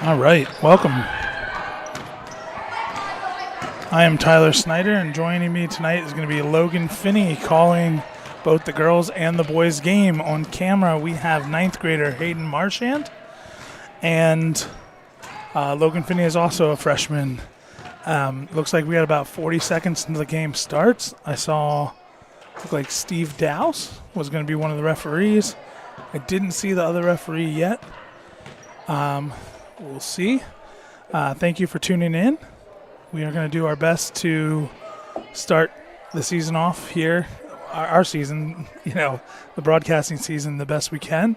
All right, welcome. I am Tyler Snyder, and joining me tonight is going to be Logan Finney calling both the girls and the boys game. On camera, we have 9th grader Hayden Marchand, and Logan Finney is also a freshman. Looks like we had about 40 seconds until the game starts. I saw, looked like Steve Dowse was going to be one of the referees. I didn't see the other referee yet. We'll see. Thank you for tuning in. We are going to do our best to start the season off here, our season, the broadcasting season, the best we can.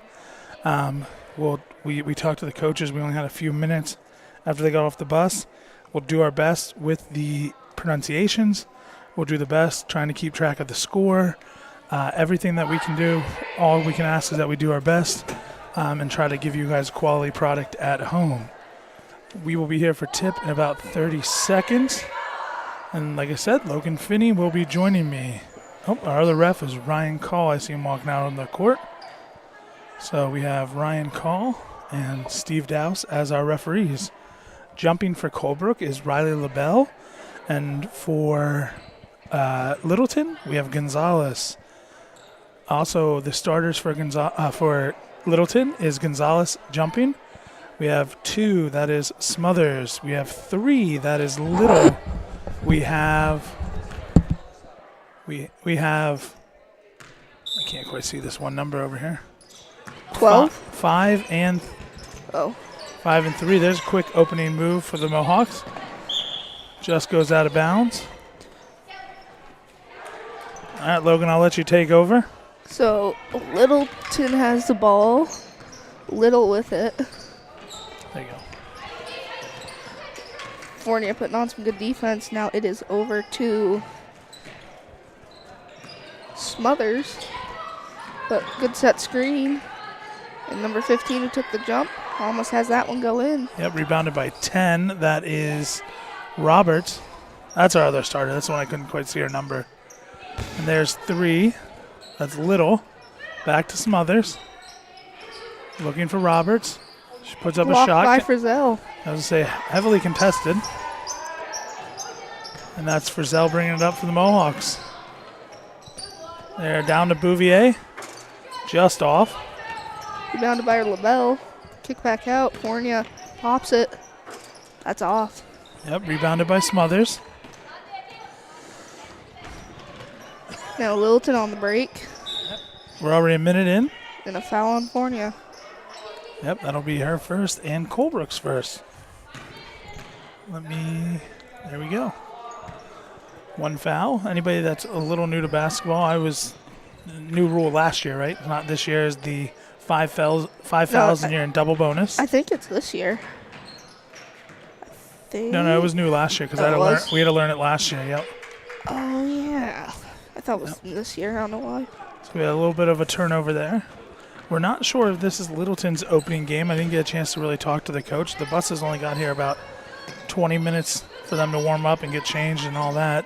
We talked to the coaches. We only had a few minutes after they got off the bus. We'll do our best with the pronunciations. We'll do the best trying to keep track of the score. Everything that we can do, all we can ask is that we do our best and try to give you guys a quality product at home. We will be here for tip in about 30 seconds. And like I said, Logan Finney will be joining me. Oh, our other ref is Ryan Call. I see him walking out on the court. So we have Ryan Call and Steve Dowse as our referees. Jumping for Colebrook is Riley LaBelle. And for Littleton, we have Gonzalez. Also, the starters for Littleton is Gonzalez jumping. We have 2, that is Smothers. We have 3, that is Little. We have, I can't quite see this one number over here. 12? 5 and 3. There's a quick opening move for the Mohawks. Just goes out of bounds. All right, Logan, I'll let you take over. So Littleton has the ball. Little with it. There you go. Fournier putting on some good defense. Now it is over to Smothers. But good set screen. And number 15 who took the jump almost has that one go in. Yep, rebounded by 10. That is Roberts. That's our other starter. That's the one I couldn't quite see her number. And there's 3. That's Little. Back to Smothers. Looking for Roberts. She puts up Blocked a shot. by Frizzell. I was going to say heavily contested. And that's Frizzell bringing it up for the Mohawks. They're down to Bouvier. Just off. Rebounded by LaBelle. Kick back out. Fournier pops it. That's off. Yep, rebounded by Smothers. Now Littleton on the break. We're already a minute in. And a foul on Fournier. Yep, that'll be her first and Colebrook's first. There we go. 1 foul. Anybody that's a little new to basketball, new rule last year, right? Not this year, is the 5 fouls and you're in double bonus. I think it's this year. No, it was new last year because we had to learn it last year, yep. Oh, yeah. I thought it was this year. I don't know why. So we had a little bit of a turnover there. We're not sure if this is Littleton's opening game. I didn't get a chance to really talk to the coach. The buses only got here about 20 minutes for them to warm up and get changed and all that.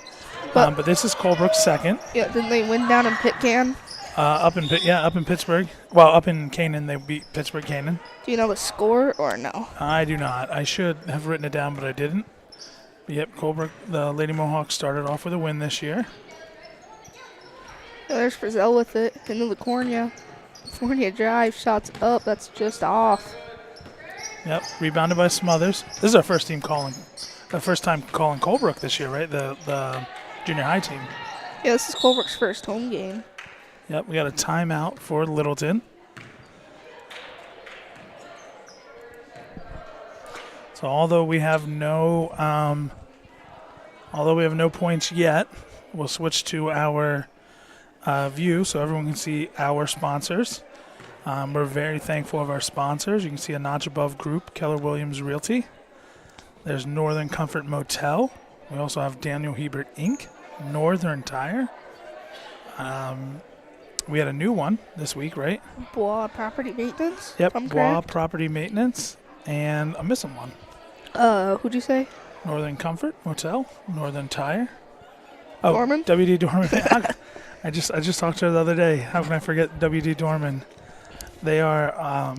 But this is Colebrook's second. Yeah, didn't they win down in Pitcan? Up in Pittsburgh. Well, up in Canaan, they beat Pittsburgh Canaan. Do you know the score or no? I do not. I should have written it down, but I didn't. But yep, Colebrook, the Lady Mohawks started off with a win this year. Yeah, there's Frizzell with it into the corner. Fournier drive, shots up. That's just off. Yep, rebounded by Smothers. This is our first time calling Colebrook this year, right? The junior high team. Yeah, this is Colebrook's first home game. Yep, we got a timeout for Littleton. So although we have no points yet, we'll switch to our view so everyone can see our sponsors. We're very thankful of our sponsors. You can see a notch above group, Keller Williams Realty. There's Northern Comfort Motel. We also have Daniel Hebert Inc., Northern Tire. We had a new one this week, right? Bois Property Maintenance. Yep, Bois Property Maintenance, and I'm missing one. Who'd you say? Northern Comfort Motel, Northern Tire. Oh, Dorman? WD Dorman. I just talked to her the other day. How can I forget WD Dorman? They are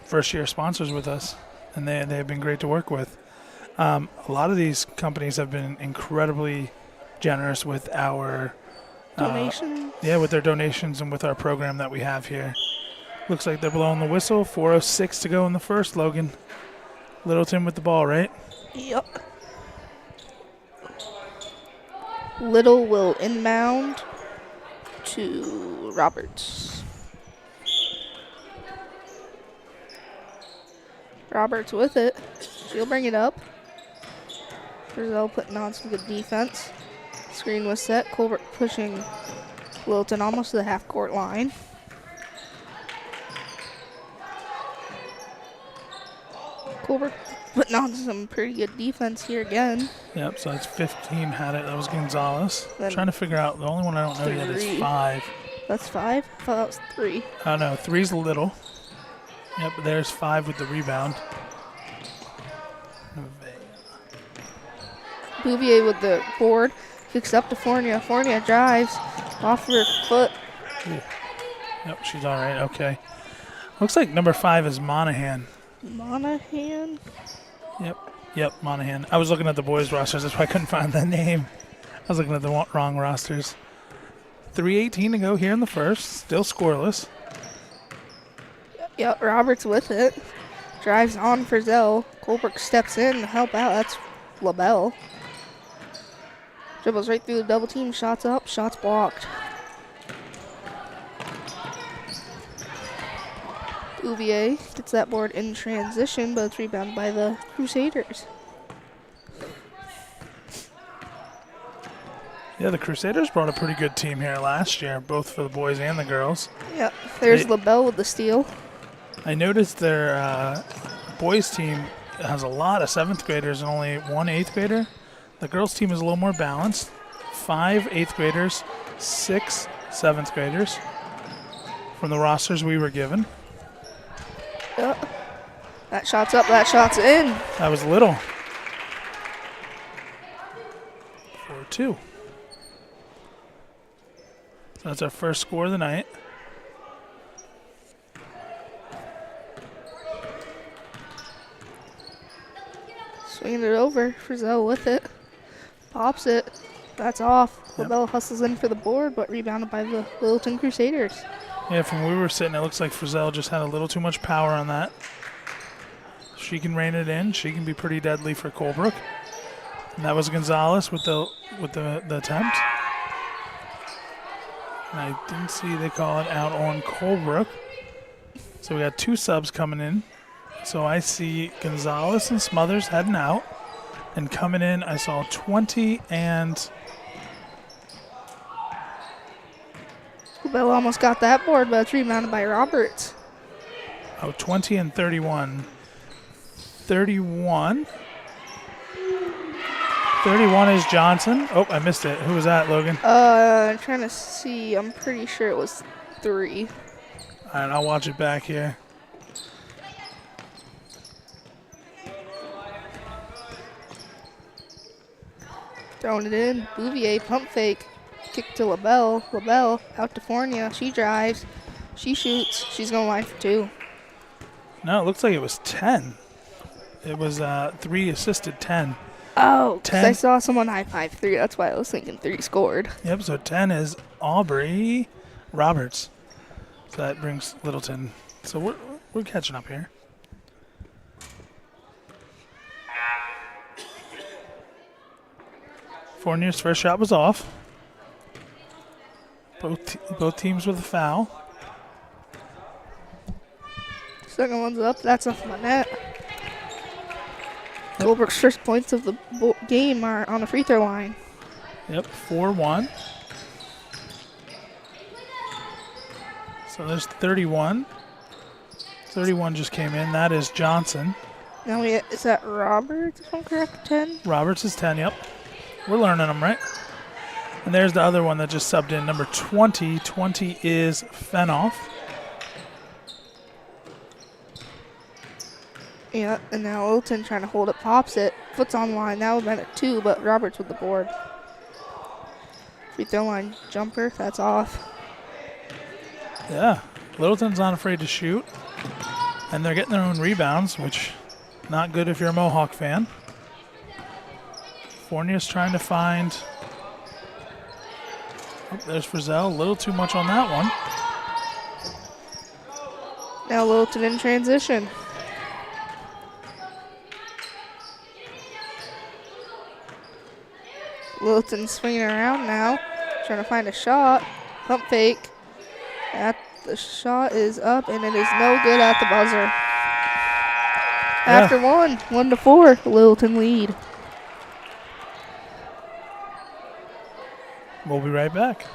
first-year sponsors with us, and they have been great to work with. A lot of these companies have been incredibly generous with our Donations. with their donations and with our program that we have here. Looks like they're blowing the whistle. 4:06 to go in the first, Logan. Littleton with the ball, right? Yep. Little will inbound to Roberts. Roberts with it. She'll bring it up. Brazil putting on some good defense. Screen was set. Colebrook pushing Littleton almost to the half-court line. Colebrook putting on some pretty good defense here again. Yep, so it's 15 had it. That was Gonzalez. Then Trying to figure out, the only one I don't know yet is 3. 5. That's 5? I thought that was 3. Oh, no, 3's Little. Yep, there's 5 with the rebound. Bouvier with the board. Kicks up to Fournier. Fournier drives off her foot. Ooh. Yep, she's all right. Okay. Looks like number 5 is Monahan. Monahan. Yep, Monahan. I was looking at the boys' rosters. That's why I couldn't find the name. I was looking at the wrong rosters. 3:18 to go here in the first. Still scoreless. Yep, Roberts with it. Drives on for Zell. Colebrook steps in to help out. That's LaBelle. Dribbles right through the double team. Shots up. Shots blocked. Bouvier gets that board in transition, but it's rebounded by the Crusaders. Yeah, the Crusaders brought a pretty good team here last year, both for the boys and the girls. Yep, there's LaBelle with the steal. I noticed their boys team has a lot of 7th graders and only 1 8th grader. The girls team is a little more balanced. 5 8th graders, 6 7th graders from the rosters we were given. Yep. That shot's up, that shot's in. That was Little. 4-2. So that's our first score of the night. Swinging it over. Frizzell with it. Pops it. That's off. Yep. LaBelle hustles in for the board, but rebounded by the Littleton Crusaders. Yeah, from where we were sitting, it looks like Frizzell just had a little too much power on that. She can rein it in. She can be pretty deadly for Colebrook. And that was Gonzalez with the attempt. And I didn't see they call it out on Colebrook. So we got 2 subs coming in. So I see Gonzalez and Smothers heading out. And coming in, I saw 20 and... LaBelle almost got that board, but it's rebounded by Roberts. 20 and 31. 31 is Johnson. Oh, I missed it. Who was that, Logan? I'm trying to see. I'm pretty sure it was 3. All right, I'll watch it back here. Throwing it in. Bouvier pump fake. Kick to LaBelle. LaBelle out to Fournier. She drives. She shoots. She's going to line for 2. No, it looks like it was 10. It was 3 assisted 10. Oh, 'cause 10. I saw someone high-five 3. That's why I was thinking 3 scored. Yep, so 10 is Aubrey Roberts. So that brings Littleton. So we're catching up here. Fournier's first shot was off. Both teams with a foul. Second one's up. That's off my net. Colebrook's first points of the game are on the free throw line. Yep, 4-1. So there's 31. 31 just came in. That is Johnson. Now is that Roberts, if I'm correct, 10? Roberts is 10, yep. We're learning them, right? And there's the other one that just subbed in, number 20. 20 is Fenoff. Yeah, and now Littleton trying to hold it, pops it. Foot's on line. That would have been a 2, but Roberts with the board. Free throw line jumper. That's off. Yeah, Littleton's not afraid to shoot. And they're getting their own rebounds, which Not good if you're a Mohawk fan. Fournier's trying to find. Oh, there's Frizzell. A little too much on that one. Now Littleton in transition. Littleton swinging around now, trying to find a shot. Pump fake. The shot is up, and it is no good at the buzzer. After 1-4, Littleton lead. We'll be right back.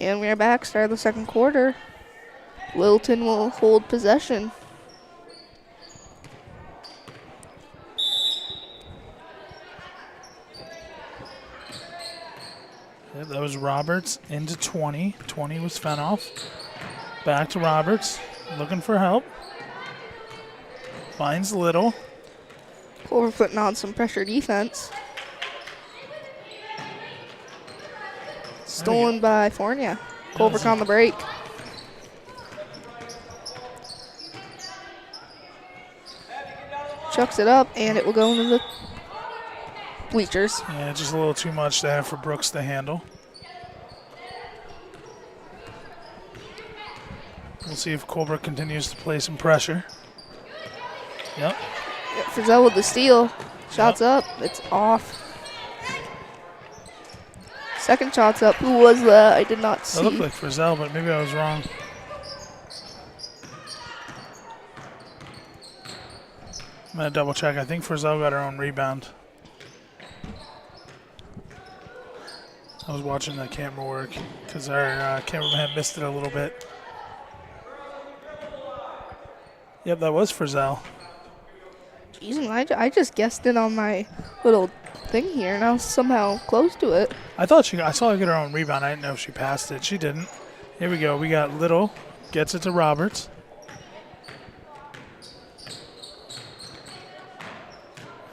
And we are back, start of the second quarter. Littleton will hold possession. Yep, that was Roberts into 20. 20 was Fenoff. Back to Roberts, looking for help. Finds Little. Colebrook putting on some pressure defense. Stolen by Fournier. Colebrook on the break. Chucks it up, and it will go into the bleachers. Yeah, just a little too much there for Brooks to handle. We'll see if Colebrook continues to play some pressure. Yep. Frizzell with the steal. Shots up. It's off. Second shot's up. Who was that? I did not see. It looked like Frizzell, but maybe I was wrong. I'm going to double check. I think Frizzell got her own rebound. I was watching the camera work because our cameraman missed it a little bit. Yep, that was Frizzell. Jeez, I just guessed it on my little thing here, and I was somehow close to it. I saw her get her own rebound. I didn't know if she passed it. She didn't. Here we go. We got Little. Gets it to Roberts.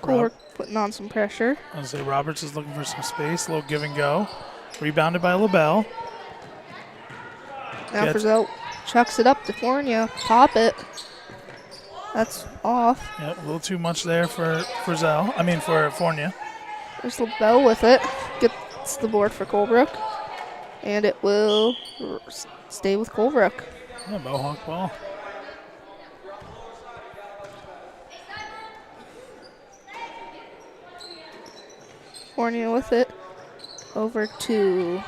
Colebrook putting on some pressure. I was going to say Roberts is looking for some space. A little give and go. Rebounded by LaBelle. Now Frizzell chucks it up to Fournier. Pop it. That's off. Yep, a little too much there for for Fournier. There's LaBelle with it. Gets the board for Colebrook. And it will stay with Colebrook. Yeah, Mohawk ball. Fournier with it. Over to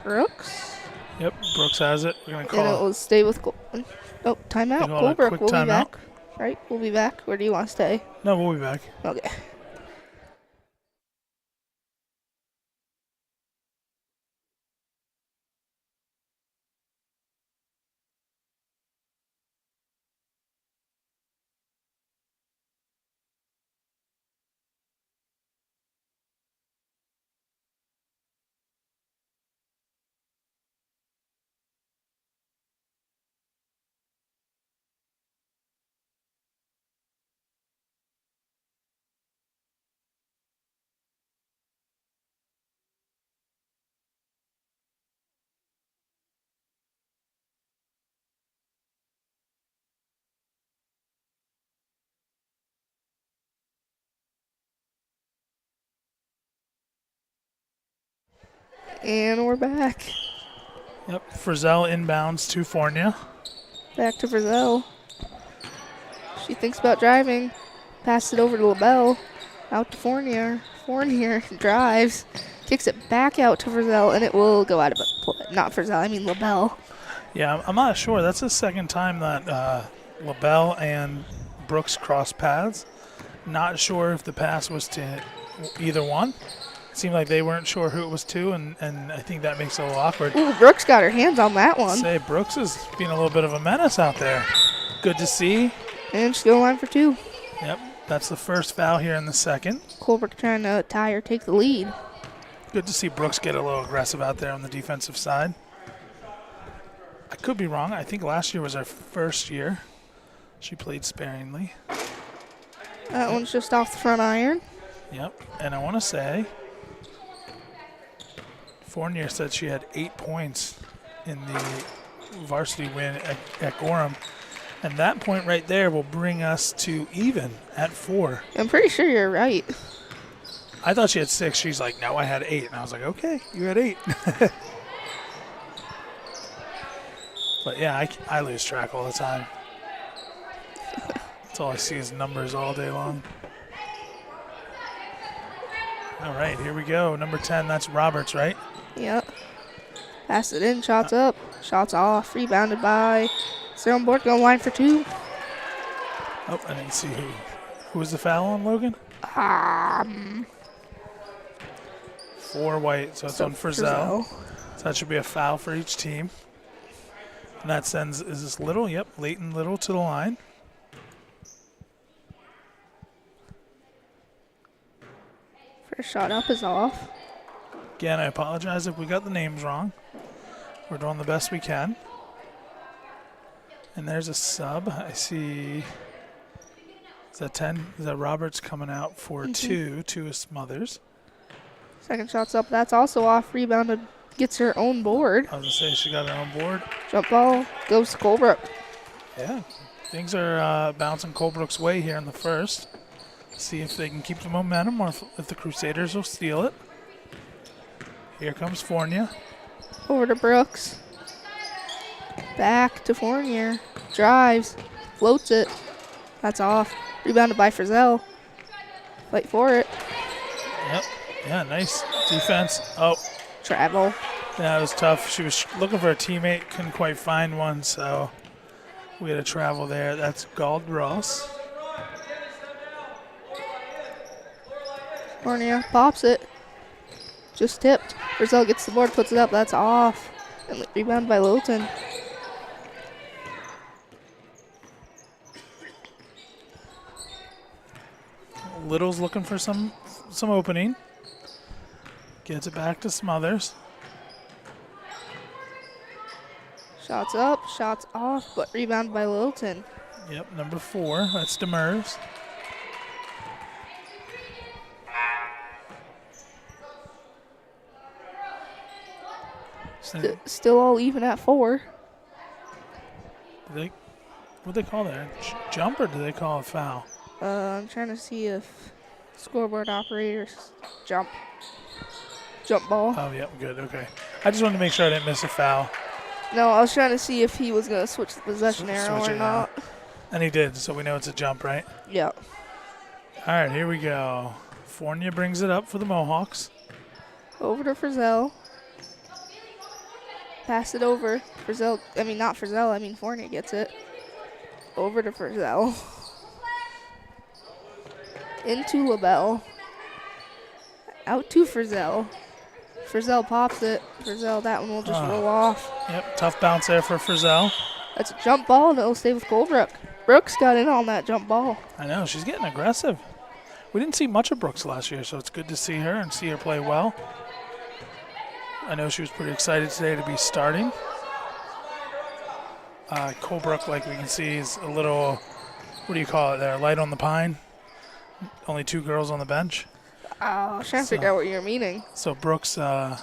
Brooks. Yep, Brooks has it. We're going to And it call. will stay with Oh, timeout. Colebrook will be back. Right? We'll be back. Where do you want to stay? No, we'll be back. Okay. And we're back. Yep, Frizzell inbounds to Fournier. Back to Frizzell. She thinks about driving. Passes it over to LaBelle. Out to Fournier. Fournier drives. Kicks it back out to Frizzell, and it will go out of play. Not Frizzell, I mean LaBelle. Yeah, I'm not sure. That's the second time that LaBelle and Brooks crossed paths. Not sure if the pass was to either one. Seemed like they weren't sure who it was to, and I think that makes it a little awkward. Ooh, Brooks got her hands on that one. Say, Brooks is being a little bit of a menace out there. Good to see. And she's going line for 2. Yep, that's the first foul here in the second. Colebrook trying to tie or take the lead. Good to see Brooks get a little aggressive out there on the defensive side. I could be wrong. I think last year was our first year. She played sparingly. That one's just off the front iron. Yep, and I want to say Fournier said she had 8 points in the varsity win at Gorham. And that point right there will bring us to even at 4. I'm pretty sure you're right. I thought she had 6. She's like, no, I had 8. And I was like, okay, you had 8. But yeah, I lose track all the time. That's all I see is numbers all day long. All right, here we go. Number 10, that's Roberts, right? Yep. Pass it in, shots up, shots off, rebounded by. They're on board, going line for 2. Oh, I didn't see who was the foul on, Logan? 4 white, so it's on Frizzell. So that should be a foul for each team. And that sends, is this Little? Yep, Leighton Little to the line. First shot up is off. Again, I apologize if we got the names wrong. We're doing the best we can. And there's a sub. I see, is that 10? Is that Roberts coming out for 2? 2 is Smothers. Second shot's up, that's also off. Rebounded, gets her own board. I was going to say she got her own board. Jump ball goes to Colebrook. Yeah, things are bouncing Colebrook's way here in the first. See if they can keep the momentum or if the Crusaders will steal it. Here comes Fournier. Over to Brooks. Back to Fournier. Drives. Floats it. That's off. Rebounded by Frizzell. Fight for it. Yep. Yeah, nice defense. Oh. Travel. Yeah, it was tough. She was looking for a teammate. Couldn't quite find one, so we had to travel there. That's Gald Ross. Fournier pops it. Just tipped. Frizzell gets the board, puts it up. That's off. And rebounded by Littleton. Little's looking for some opening. Gets it back to Smothers. Shots up, shots off, but rebounded by Littleton. Yep, number 4. That's Demers. Still all even at 4. What do they call that? Jump or do they call it foul? I'm trying to see if scoreboard operators jump ball. Oh, yep, good, okay. I just wanted to make sure I didn't miss a foul. No, I was trying to see if he was going to switch the possession arrow or not. And he did, so we know it's a jump, right? Yeah. All right, here we go. Fournier brings it up for the Mohawks. Over to Frizzell. Pass it over. Fournier gets it. Over to Frizzell. Into LaBelle. Out to Frizzell. Frizzell pops it. Frizzell, that one will just roll off. Yep, tough bounce there for Frizzell. That's a jump ball, and it'll stay with Colebrook. Brooks got in on that jump ball. I know, she's getting aggressive. We didn't see much of Brooks last year, so it's good to see her and see her play well. I know she was pretty excited today to be starting. Colebrook, like we can see, is a little, what do you call it there, light on the pine. Only 2 girls on the bench. Oh, I was trying to figure out what you're meaning. So Brooks, there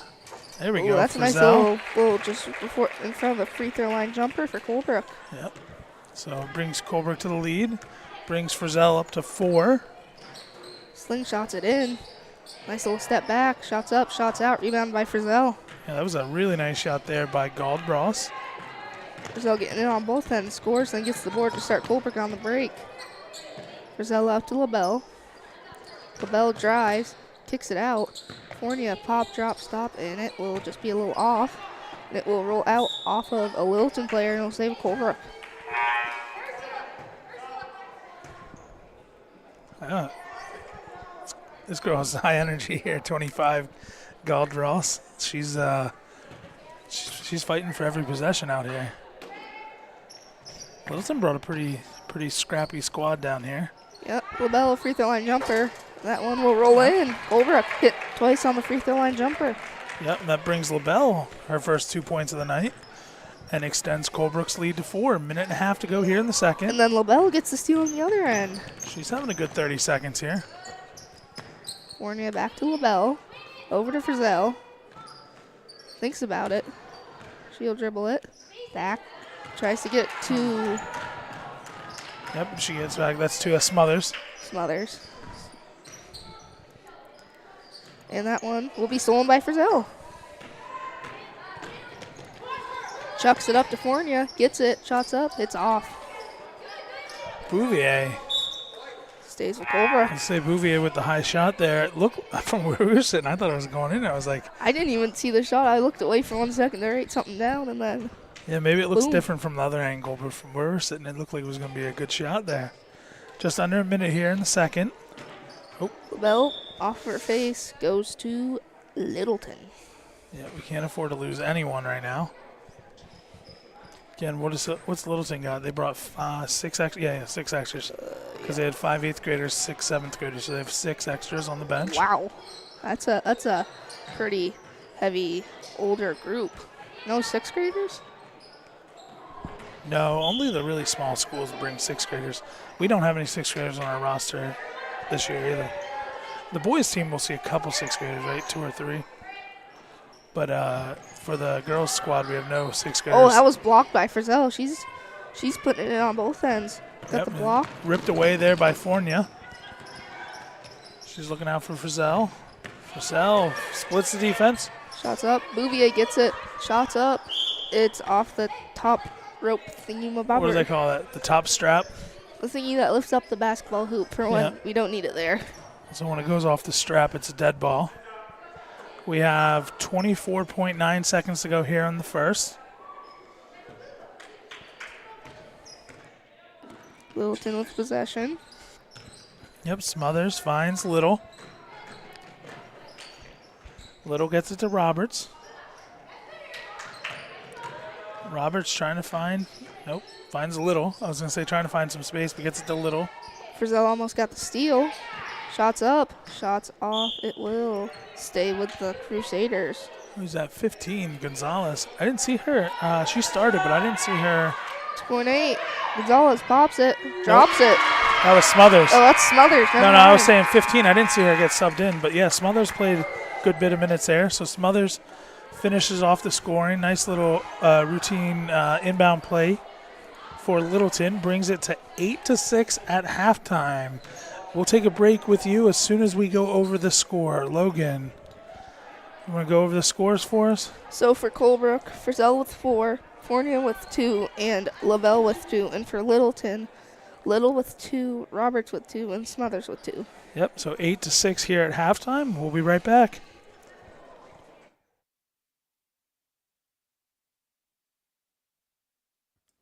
we go. That's a nice little just before in front of the free throw line jumper for Colebrook. Yep. So brings Colebrook to the lead. Brings Frizzell up to 4. Slingshots it in. Nice little step back. Shots up, shots out. Rebound by Frizzell. Yeah, that was a really nice shot there by Goldbross. Frizzell getting it on both ends. Scores, then gets the board to start Colebrook on the break. Frizzell out to LaBelle. LaBelle drives, kicks it out. Fornia pop, drop, stop, and it will just be a little off. And it will roll out off of a Littleton player, and it'll save Colebrook. This girl has high energy here, 25, Goldbross. She's fighting for every possession out here. Littleton brought a pretty scrappy squad down here. Yep, LaBelle free throw line jumper. That one will roll in. Colebrook hit twice on the free throw line jumper. Yep, and that brings LaBelle her first 2 points of the night and extends Colebrook's lead to 4. A minute and a half to go here in the second. And then LaBelle gets the steal on the other end. She's having a good 30 seconds here. Fornia back to LaBelle. Over to Frizzell. Thinks about it. She'll dribble it. Back. Tries to get to Yep, she gets back. That's to Smothers. Smothers. And that one will be stolen by Frizzell. Chucks it up to Fornia. Gets it. Shots up. It's off. Bouvier. Stays with Colebrook. I say Bouvier with the high shot there. Look, from where we were sitting, I thought it was going in. I was like, I didn't even see the shot. I looked away for 1 second. There ate something down, and then yeah, maybe it looks boom. different from the other angle, but from where we're sitting, it looked like it was going to be a good shot there. Just under a minute here in the second. LaBelle off her face goes to Littleton. Yeah, we can't afford to lose anyone right now. Again, what's Littleton got? They brought 6 extras. Yeah, 6 extras. Because they had 5 8th graders, 6 7th graders, so they have 6 extras on the bench. Wow, that's a pretty heavy older group. No 6th graders? No, only the really small schools bring 6th graders. We don't have any 6th graders on our roster this year either. The boys team will see a couple 6th graders, right? 2 or 3. But for the girls squad, we have no 6th graders. Oh, that was blocked by Frizzell. She's putting it on both ends. Got the block. Ripped away there by Fornia. She's looking out for Frizzell. Frizzell splits the defense. Shots up. Bouvier gets it. Shots up. It's off the top rope thingy-mabobber. What do they call that? The top strap? The thingy that lifts up the basketball hoop for when we don't need it there. So when it goes off the strap, it's a dead ball. We have 24.9 seconds to go here in the first. Littleton with possession. Yep, Smothers finds Little. Little gets it to Roberts. Roberts trying to find, nope, finds Little. I was going to say trying to find some space, but gets it to Little. Frizzell almost got the steal. Shots up, shots off. It will stay with the Crusaders. Who's that? 15, Gonzalez. I didn't see her. She started, but I didn't see her. 2.8. Gonzalez pops it, drops it. That was Smothers. Oh, that's Smothers. No, I was saying 15. I didn't see her get subbed in. But, yeah, Smothers played a good bit of minutes there. So Smothers finishes off the scoring. Nice little routine inbound play for Littleton. Brings it to 8-6 at halftime. We'll take a break with you as soon as we go over the score. Logan, you want to go over the scores for us? So for Colebrook, Frizzell with 4, Fornia with 2, and LaBelle with 2. And for Littleton, Little with 2, Roberts with 2, and Smothers with 2. Yep, so 8-6 here at halftime. We'll be right back.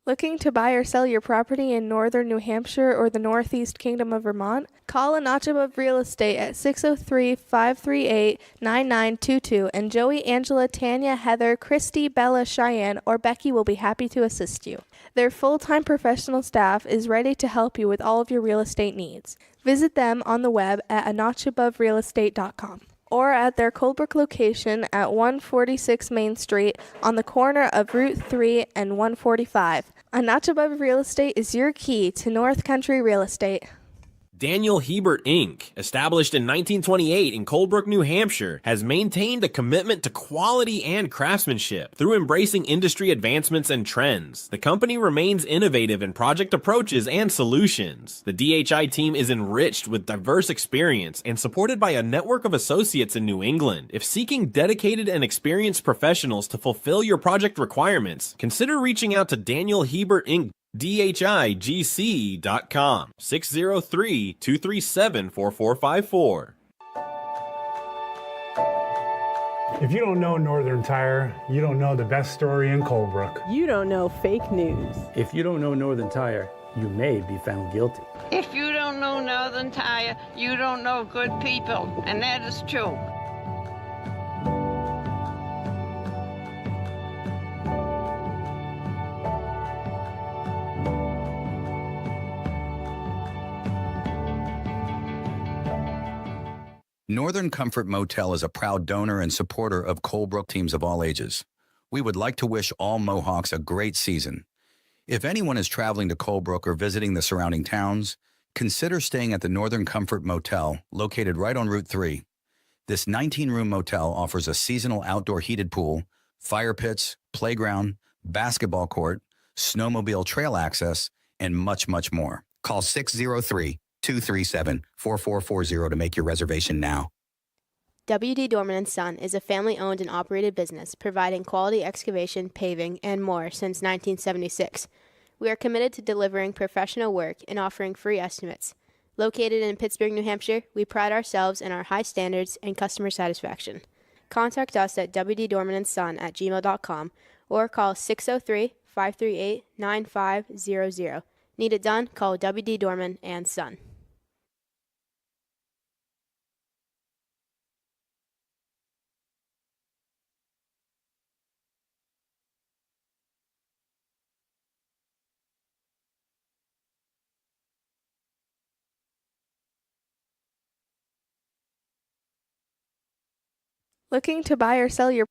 Looking to buy or sell your property in northern New Hampshire or the Northeast Kingdom of Vermont? Call a Notch Above Real Estate at 603-538-9922 and Joey, Angela, Tanya, Heather, Christy, Bella, Cheyenne, or Becky will be happy to assist you. Their full-time professional staff is ready to help you with all of your real estate needs. Visit them on the web at anotchaboverealestate.com or at their Colebrook location at 146 Main Street on the corner of Route 3 and 145. A Notch Above Real Estate is your key to North Country real estate. Daniel Hebert Inc., established in 1928 in Colebrook, New Hampshire, has maintained a commitment to quality and craftsmanship through embracing industry advancements and trends. The company remains innovative in project approaches and solutions. The DHI team is enriched with diverse experience and supported by a network of associates in New England. If seeking dedicated and experienced professionals to fulfill your project requirements, consider reaching out to Daniel Hebert Inc. DHIGC.com 603-237-4454. If you don't know Northern Tire, you don't know the best story in Colebrook. You don't know fake news. If you don't know Northern Tire, you may be found guilty. If you don't know Northern Tire, you don't know good people, and that is true. Northern Comfort Motel is a proud donor and supporter of Colebrook teams of all ages. We would like to wish all Mohawks a great season. If anyone is traveling to Colebrook or visiting the surrounding towns, consider staying at the Northern Comfort Motel, located right on Route 3. This 19-room motel offers a seasonal outdoor heated pool, fire pits, playground, basketball court, snowmobile trail access, and much, much more. Call 603-237-4440 to make your reservation now. W.D. Dorman & Son is a family-owned and operated business providing quality excavation, paving, and more since 1976. We are committed to delivering professional work and offering free estimates. Located in Pittsburgh, New Hampshire, we pride ourselves in our high standards and customer satisfaction. Contact us at wddormanandson@gmail.com or call 603-538-9500. Need it done? Call W.D. Dorman & Son. Looking to buy or sell your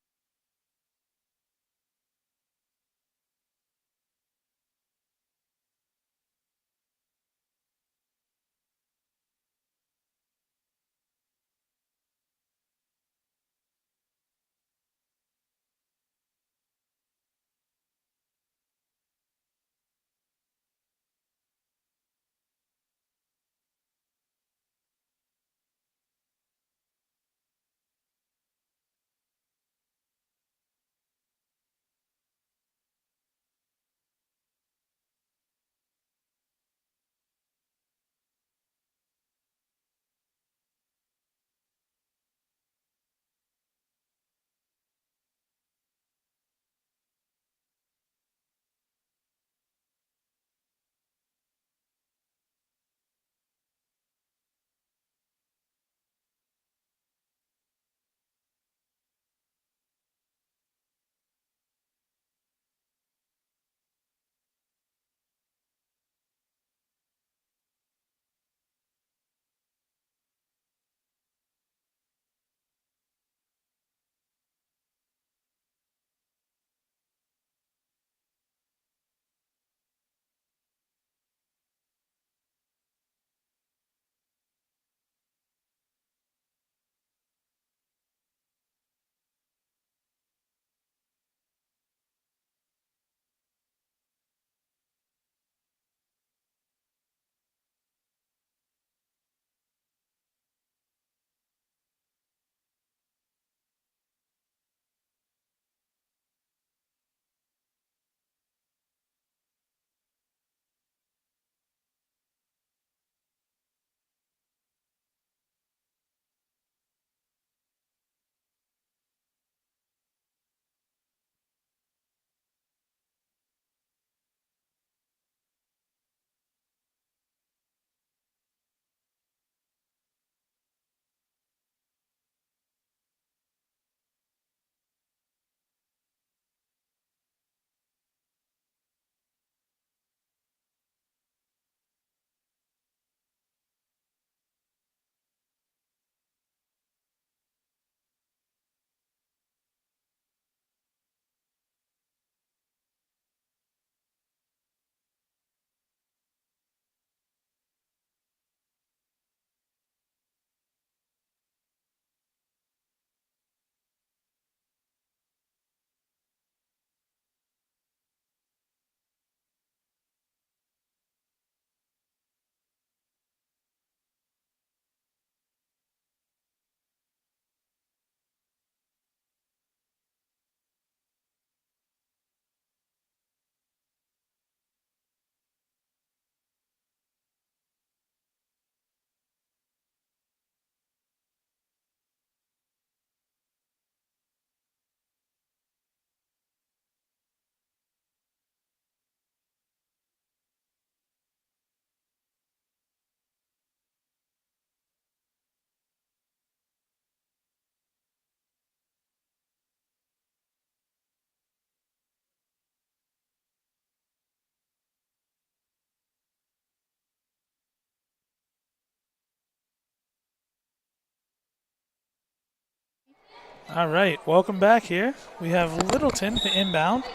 All right, welcome back here. We have Littleton to inbound.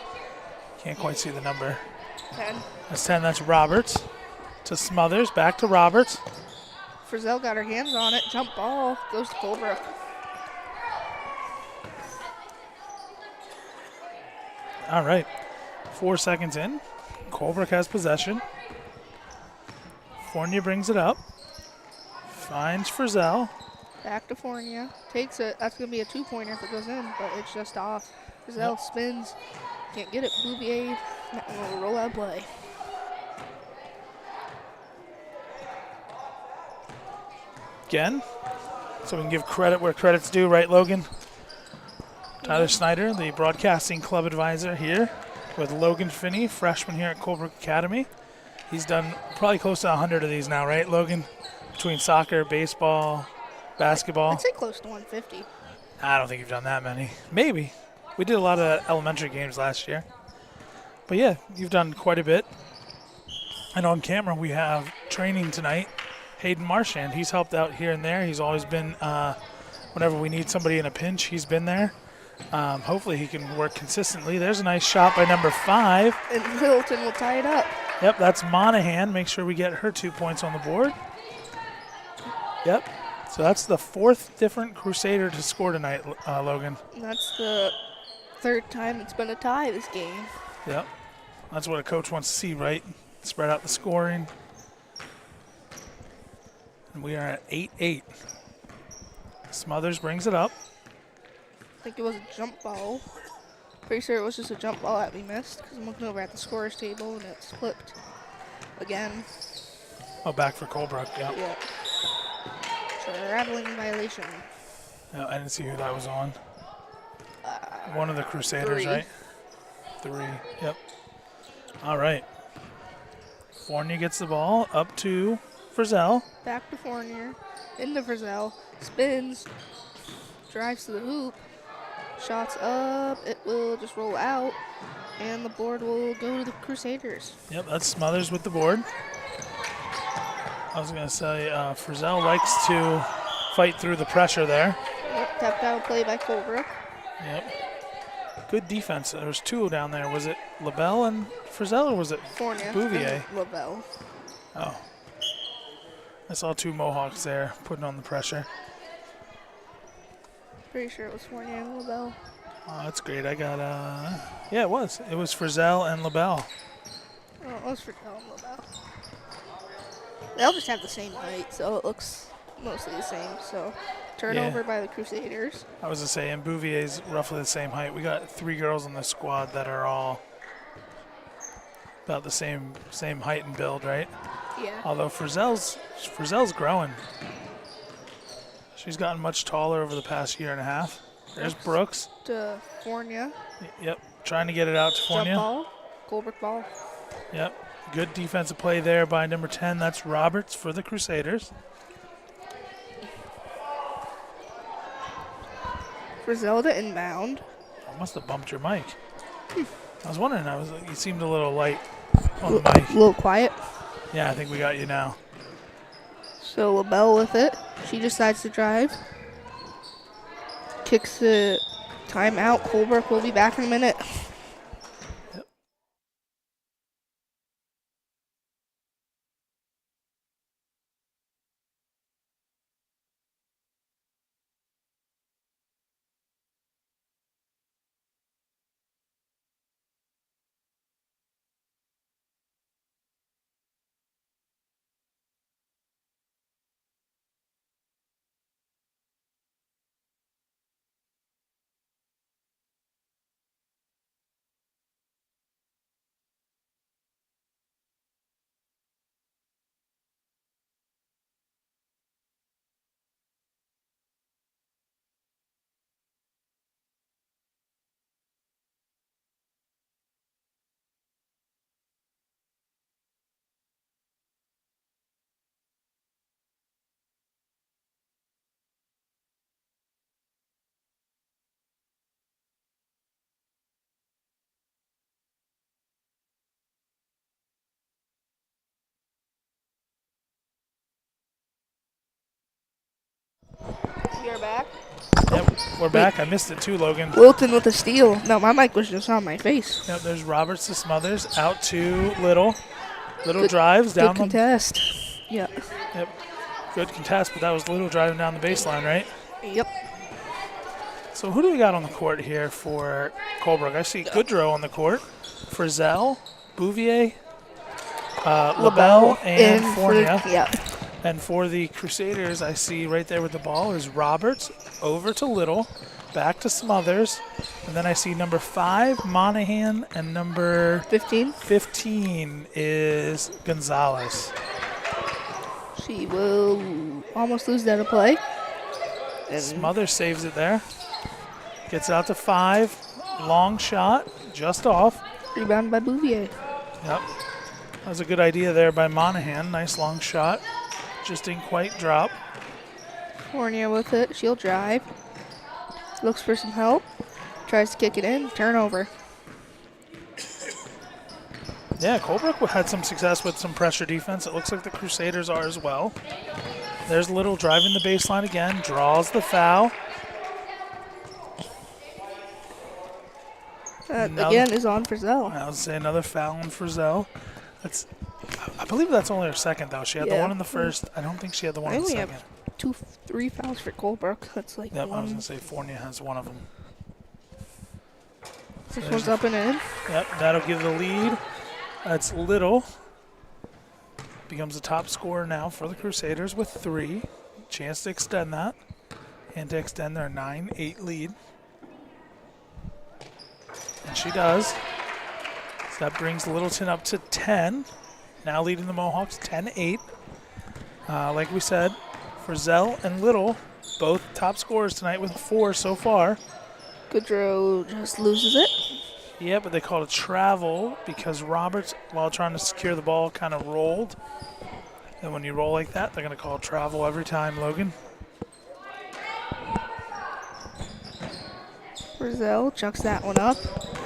Can't quite see the number. 10. That's 10, that's Roberts. To Smothers, back to Roberts. Frizzell got her hands on it. Jump ball. Goes to Colebrook. All right, 4 seconds in. Colebrook has possession. Fournier brings it up. Finds Frizzell. Back to Fournier. Takes it. That's going to be a 2-pointer if it goes in, but it's just off. Frizzell spins. Can't get it. Bouvier. Roll out play. Again. So we can give credit where credit's due, right, Logan? Tyler Snyder, the broadcasting club advisor here with Logan Finney, freshman here at Colebrook Academy. He's done probably close to 100 of these now, right, Logan? Between soccer, baseball, basketball. I'd say close to 150. I don't think you've done that many. Maybe. We did a lot of elementary games last year. But yeah, you've done quite a bit. And on camera, we have training tonight. Hayden Marchand, he's helped out here and there. He's always been, whenever we need somebody in a pinch, he's been there. Hopefully he can work consistently. There's a nice shot by number 5. And Littleton will tie it up. Yep, that's Monahan. Make sure we get her 2 points on the board. Yep. So that's the 4th different Crusader to score tonight, Logan. And that's the 3rd time it's been a tie this game. Yep. That's what a coach wants to see, right? Spread out the scoring. And we are at 8-8. Smothers brings it up. I think it was a jump ball. Pretty sure it was just a jump ball that we missed because I'm looking over at the scorer's table and it's flipped again. Oh, back for Colebrook, yep. Yeah. Traveling violation. Yeah, I didn't see who that was on. One of the Crusaders, 3. right? 3, yep. All right. Fournier gets the ball up to Frizzell. Back to Fournier. Into Frizzell. Spins. Drives to the hoop. Shots up. It will just roll out. And the board will go to the Crusaders. Yep, that's Smothers with the board. I was going to say Frizzell likes to fight through the pressure there. Yep, tapped out play by Colebrook. Yep. Good defense. There was 2 down there. Was it LaBelle and Frizzell, or was it Fournier. Bouvier? LaBelle. Oh. I saw 2 Mohawks there putting on the pressure. Pretty sure it was Fournier and LaBelle. Oh, that's great. I got, yeah, it was. It was Frizzell and LaBelle. Oh, it was Frizzell and LaBelle. They'll just have the same height, so it looks mostly the same. So, turnover by the Crusaders. I was going to say, and Bouvier's roughly the same height. We got 3 girls on the squad that are all about the same height and build, right? Yeah. Although Frizzell's growing. She's gotten much taller over the past year and a half. There's Brooks. To Fournier. Yep, trying to get it out to Fournier. Jump ball. Colebrook ball. Yep, good defensive play there by number 10. That's Roberts for the Crusaders. Griselda inbound. I must have bumped your mic. I was wondering. You seemed a little light on the mic. A little quiet. Yeah, I think we got you now. So LaBelle with it. She decides to drive. Kicks the timeout. Colebrook will be back in a minute. We're back. I missed it too, Logan. Littleton with a steal. No, my mic was just on my face. Yep, there's Roberts to Smothers. Out to Little. Little Good- drives down Good contest. Yeah. Yep. Good contest, but that was Little driving down the baseline, right? Yep. So who do we got on the court here for Colebrook? I see Goodrow on the court. Frizzell, Bouvier, LaBelle, and Fournier. Yeah. And for the Crusaders, I see right there with the ball is Roberts over to Little, back to Smothers, and then I see number 5, Monahan, and number 15 is Gonzalez. She will almost lose that a play. And Smothers saves it there. Gets out to 5. Long shot, just off. rebound by Bouvier. Yep. That was a good idea there by Monahan. Nice long shot. Just didn't quite drop. Fournier with it. She'll drive. Looks for some help. Tries to kick it in. Turnover. Yeah, Colebrook had some success with some pressure defense. It looks like the Crusaders are as well. There's Little driving the baseline again. Draws the foul. That again is on Frizzell. I would say another foul on Frizzell. I believe that's only her second, though. She had the one in the first. I don't think she had the one in the second. Have 3 fouls for Colebrook. That's like Yep, one. I was going to say Fournier has one of them. This one's up and in. Yep, that'll give the lead. That's Little. Becomes the top scorer now for the Crusaders with 3. Chance to extend that. And to extend their 9-8 lead. And she does. So that brings Littleton up to 10. Now leading the Mohawks 10-8. Like we said, Frizzell and Little, both top scorers tonight with 4 so far. Goodrow just loses it. Yeah, but they called it travel because Roberts, while trying to secure the ball, kind of rolled. And when you roll like that, they're going to call it travel every time, Logan. Frizzell chucks that one up.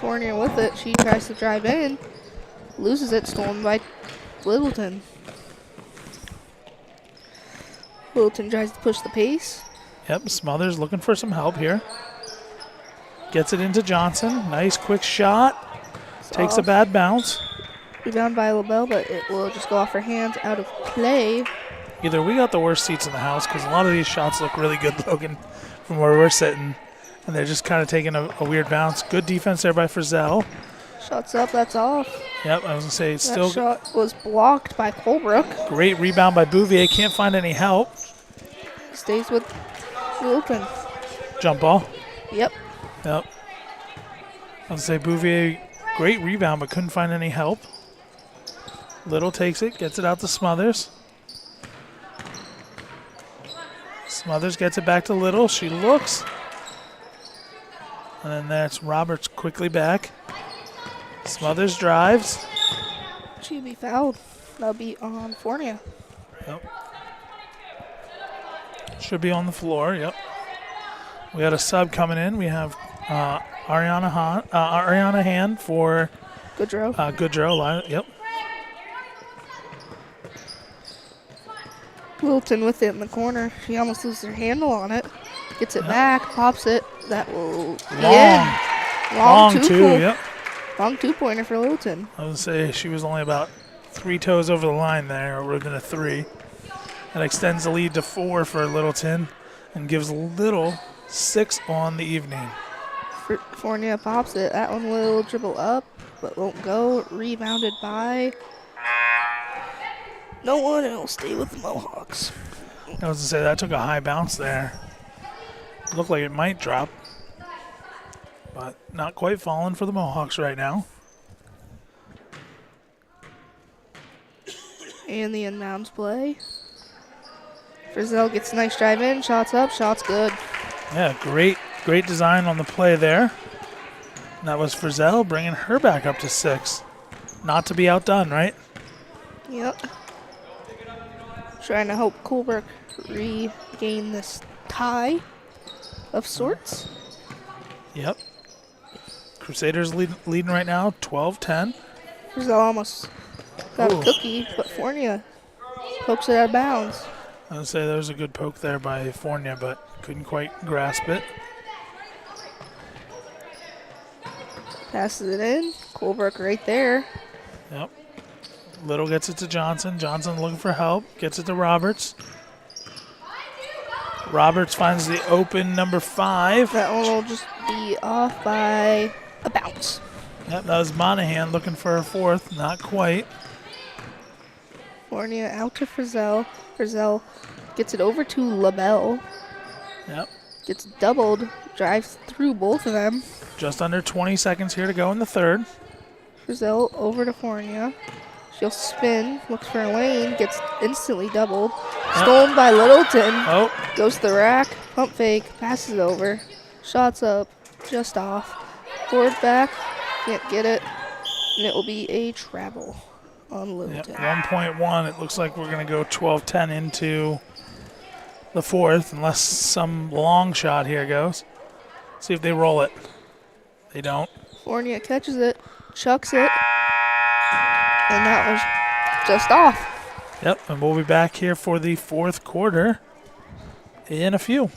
Fournier with it. She tries to drive in. Loses it. Stolen by Littleton. Littleton tries to push the pace. Yep, Smothers looking for some help here. Gets it into Johnson. Nice quick shot. Takes a bad bounce. Rebound by LaBelle, but it will just go off her hands out of play. Either we got the worst seats in the house because a lot of these shots look really good, Logan, from where we're sitting. And they're just kind of taking a weird bounce. Good defense there by Frizzell. Shots up, that's off. Yep, I was going to say it's That still shot was blocked by Colebrook. great rebound by Bouvier. Can't find any help. Stays with Littleton. Jump ball. Yep. Yep. I was going to say Bouvier, great rebound, but couldn't find any help. Little takes it, gets it out to Smothers. Smothers gets it back to Little. She looks. And then that's Roberts quickly back. Smothers drives. She'll be fouled. That'll be on Fournier. Yep. Should be on the floor, yep. We got a sub coming in. We have Ariana Hand for Goodrow. Goodrow, yep. Littleton with it in the corner. She almost loses her handle on it. Gets it back, pops it. That will Long two, yep. Long 2-pointer for Littleton. I would say she was only about 3 toes over the line there, or it would have been a 3. That extends the lead to 4 for Littleton and gives Little 6 on the evening. Fournier pops it. That one will dribble up, but won't go. Rebounded by no one, and it'll stay with the Mohawks. I was to say that took a high bounce there. Looked like it might drop, but not quite falling for the Mohawks right now. And the inbounds play. Frizzell gets a nice drive in. Shots up. Shots good. Yeah, great design on the play there. And that was Frizzell bringing her back up to 6. Not to be outdone, right? Yep. Trying to help Colebrook regain this tie of sorts. Yep. Crusaders leading right now, 12-10. Frizzell almost got a cookie, but Fournier pokes it out of bounds. I would say there was a good poke there by Fournier, but couldn't quite grasp it. Passes it in. Colebrook right there. Yep. Little gets it to Johnson. Johnson looking for help. Gets it to Roberts. Roberts finds the open number 5. That one will just be off by a bounce. Yep, that was Monahan looking for a 4th. Not quite. Fournier out to Frizzell. Frizzell gets it over to LaBelle. Yep. Gets doubled. Drives through both of them. Just under 20 seconds here to go in the 3rd. Frizzell over to Fournier. She'll spin. Looks for a lane. Gets instantly doubled. Stolen by Littleton. Oh. Goes to the rack. Pump fake. Passes over. Shots up. Just off. Forward back. Can't get it. And it will be a travel on Littleton. Yep, 1.1. It looks like we're going to go 12-10 into the 4th, unless some long shot here goes. See if they roll it. They don't. Fournier catches it. Chucks it. And that was just off. Yep, and we'll be back here for the 4th quarter in a few.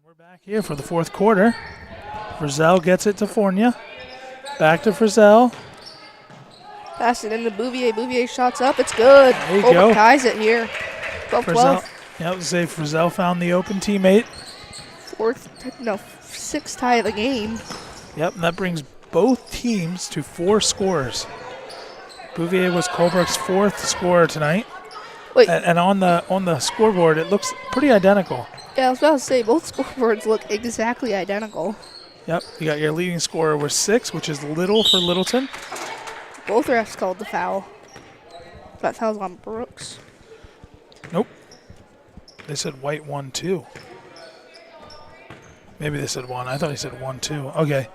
We're back here for the 4th quarter. Frizzell gets it to Fournier. Back to Frizzell. Pass it into Bouvier. Bouvier shots up. It's good. There you go. Ties it here. 12-12. Yep, say Frizzell found the open teammate. 6th tie of the game. Yep, and that brings both teams to 4 scores. Bouvier was Colebrook's 4th scorer tonight. Wait. And on the scoreboard, it looks pretty identical. Yeah, I was about to say, both scoreboards look exactly identical. Yep, you got your leading scorer with 6, which is Little for Littleton. Both refs called the foul. That foul's on Brooks. Nope. They said White 1-2. Maybe they said 1. I thought he said 1-2. Okay.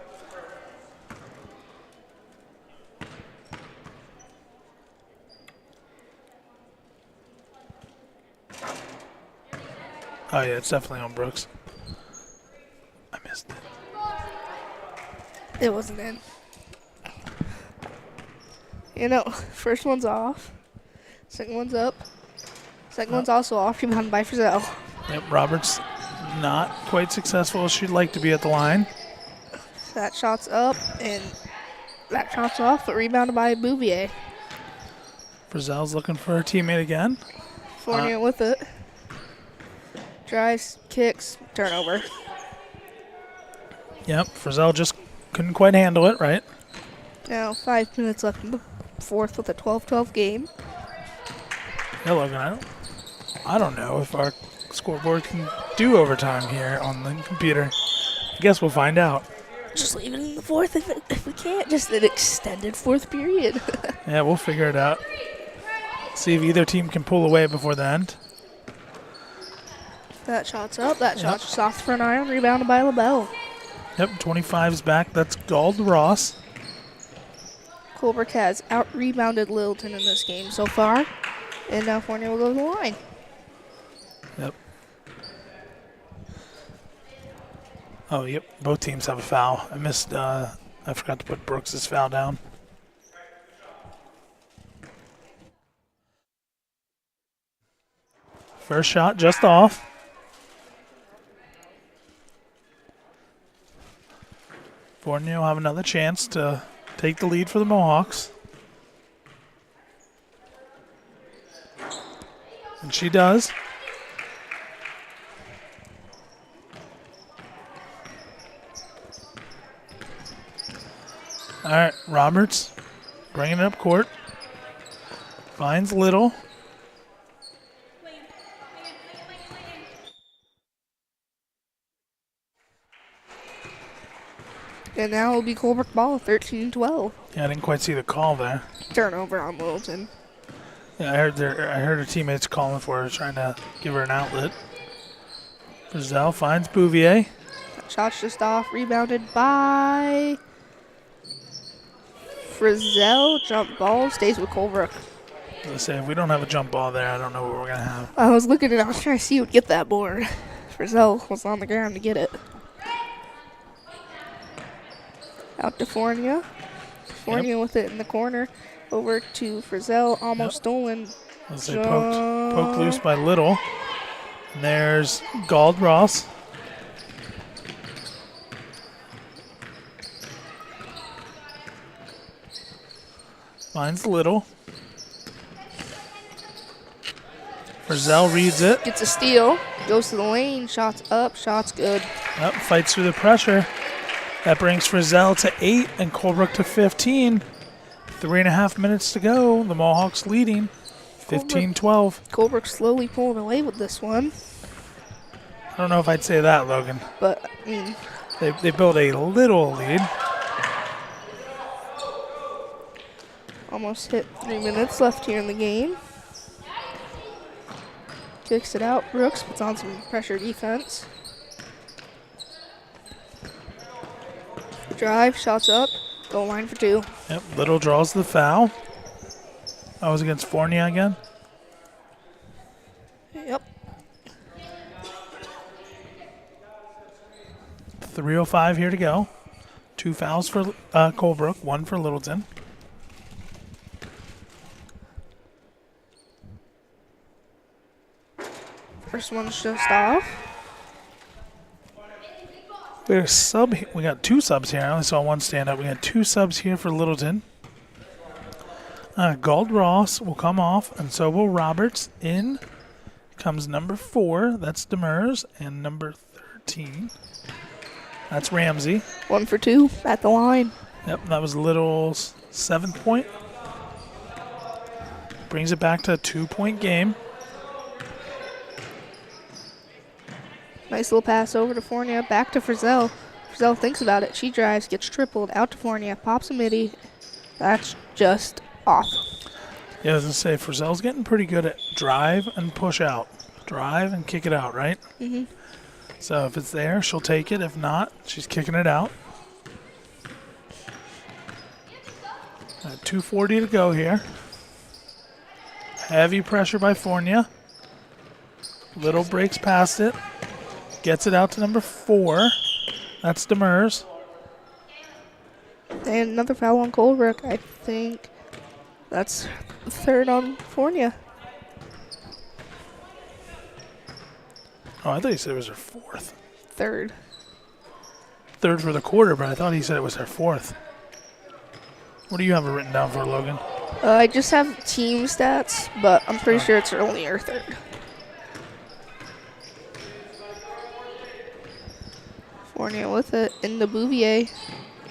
Oh, yeah, it's definitely on Brooks. I missed it. It wasn't in. You know, first one's off. Second one's up. Second one's also off. Rebounded by Frizzell. Yep, Roberts not quite successful as she'd like to be at the line. That shot's up, and that shot's off, but rebounded by Bouvier. Frizzell's looking for her teammate again. Fournier with it. Drives, kicks, turnover. Yep, Frizzell just couldn't quite handle it, right? Now 5 minutes left in the 4th with a 12-12 game. Yeah, Logan, I don't know if our scoreboard can do overtime here on the computer. I guess we'll find out. Just leave it in the 4th if we can't. Just an extended 4th period. Yeah, we'll figure it out. See if either team can pull away before the end. That shot's up. That shot's just off for an iron. Rebounded by LaBelle. Yep, 25's back. That's Gald Ross. Colebrook has out-rebounded Littleton in this game so far. And now Fournier will go to the line. Yep. Oh, yep. Both teams have a foul. I forgot to put Brooks' foul down. First shot just off. Fournier will have another chance to take the lead for the Mohawks. And she does. All right, Roberts bringing it up court. Finds Little. And now it'll be Colebrook ball, 13-12. Yeah, I didn't quite see the call there. Turnover on Littleton. Yeah, I heard her teammates calling for her, trying to give her an outlet. Frizzell finds Bouvier. Shot's just off, rebounded by Frizzell. Jump ball stays with Colebrook. As I say, if we don't have a jump ball there, I don't know what we're gonna have. I was looking and I was trying to see who would get that board. Frizzell was on the ground to get it. Out to Fournier. Fournier with it in the corner. Over to Frizzell, almost stolen. As they poked loose by Little. And there's Gald-Ross. Finds Little. Frizzell reads it. Gets a steal. Goes to the lane. Shots up. Shots good. Yep, fights through the pressure. That brings Frizzell to 8 and Colebrook to 15. 3.5 minutes to go. The Mohawks leading 15-12. Colebrook slowly pulling away with this one. I don't know if I'd say that, Logan. But, I mean, They built a little lead. almost hit 3 minutes left here in the game. Kicks it out. Brooks puts on some pressure defense. Drive, shots up, goal line for 2. Yep, Little draws the foul. That was against Fournier again. Yep. 3:05 here to go. 2 fouls for Colebrook, 1 for Littleton. First one's just off. We got 2 subs here. I only saw 1 stand up. We got 2 subs here for Littleton. Gald-Ross will come off, and so will Roberts. In comes number 4. That's Demers, and number 13. That's Ramsey. 1 for 2 at the line. Yep, that was Little's 7th point. Brings it back to a 2-point game. Nice little pass over to Fournier. Back to Frizzell. Frizzell thinks about it. She drives, gets tripled. Out to Fournier. Pops a midi. That's just off. Yeah, I was going to say, Frizzell's getting pretty good at drive and push out. Drive and kick it out, right? Mm-hmm. So if it's there, she'll take it. If not, she's kicking it out. 2:40 to go here. Heavy pressure by Fournier. Little breaks past it. Gets it out to number 4. That's Demers. And another foul on Colebrook. I think that's 3rd on Fournier. Oh, I thought he said it was her 4th. 3rd. 3rd for the quarter, but I thought he said it was her 4th. What do you have it written down for, Logan? I just have team stats, but I'm pretty sure it's only her 3rd. Fournier with it in the Bouvier.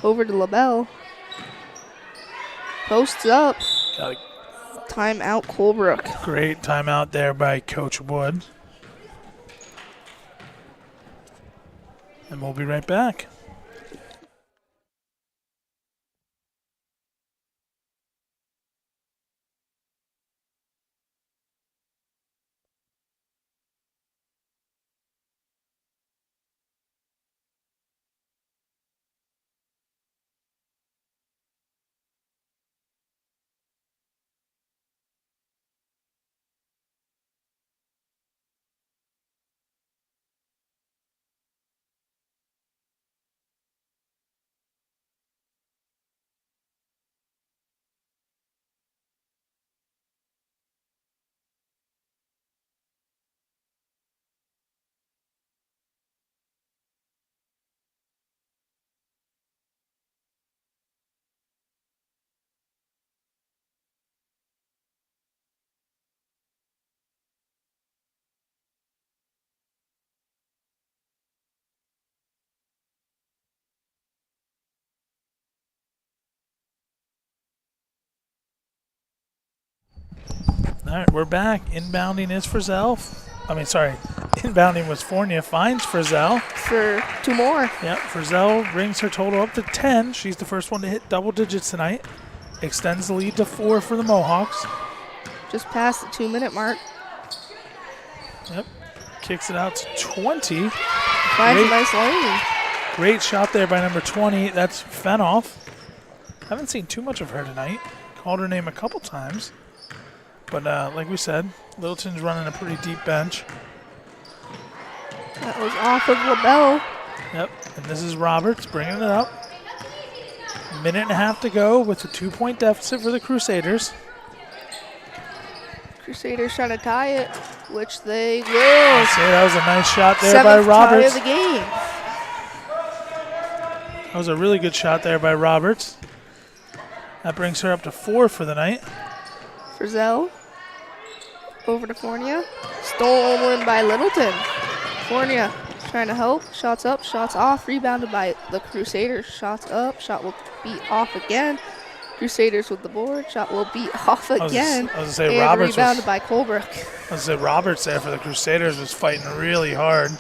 Over to LaBelle. Posts up. Got a Timeout Colebrook. great timeout there by Coach Wood. And we'll be right back. All right, we're back. Inbounding is Frizzell. Inbounding was Fournier. Finds Frizzell. For 2 more. Yep, Frizzell brings her total up to 10. She's the first one to hit double digits tonight. Extends the lead to 4 for the Mohawks. Just past the 2-minute mark. Yep, kicks it out to 20. Finds a nice lane. Great shot there by number 20. That's Fenoff. Haven't seen too much of her tonight. Called her name a couple times. But like we said, Littleton's running a pretty deep bench. That was off of LaBelle. Yep, and this is Roberts bringing it up. Minute and a half to go with a 2-point deficit for the Crusaders. Crusaders trying to tie it, which they will. That was a nice shot there by 7th Roberts. tie of the game. That was a really good shot there by Roberts. That brings her up to 4 for the night. Frizzell over to Fournier. Stolen by Littleton. Fournier trying to help. Shots up, shots off. Rebounded by the Crusaders. Shots up. Shot will be off again. Crusaders with the board. Shot will be off again. I was going to say and Roberts rebounded by Colebrook. I was going to say Roberts there for the Crusaders was fighting really hard.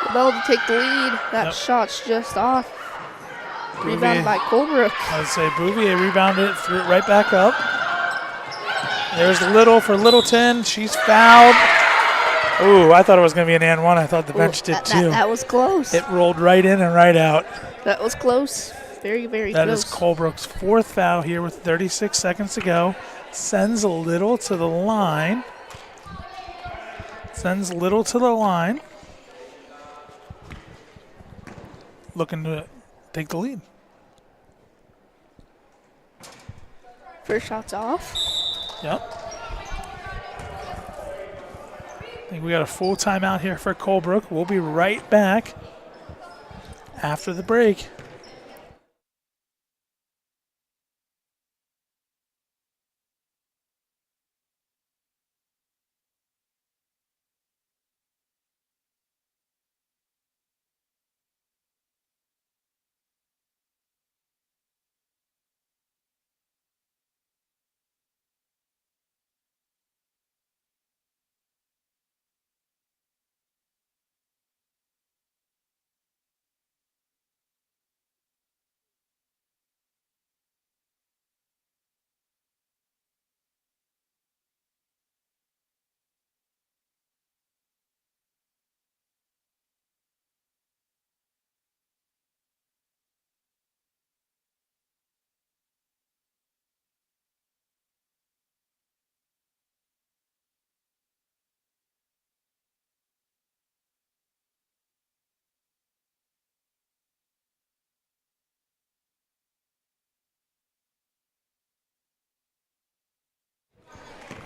LaBelle to take the lead. That shot's just off. Rebounded by Colebrook. I would say Bouvier rebounded it, threw it right back up. There's Little for Littleton. She's fouled. Ooh, I thought it was going to be an and one. I thought the bench did too. That was close. It rolled right in and right out. That was close. Very, very close. That is Colebrook's 4th foul here with 36 seconds to go. Sends Little to the line. Looking to take the lead. First shot's off. Yep. I think we got a full timeout here for Colebrook. We'll be right back after the break.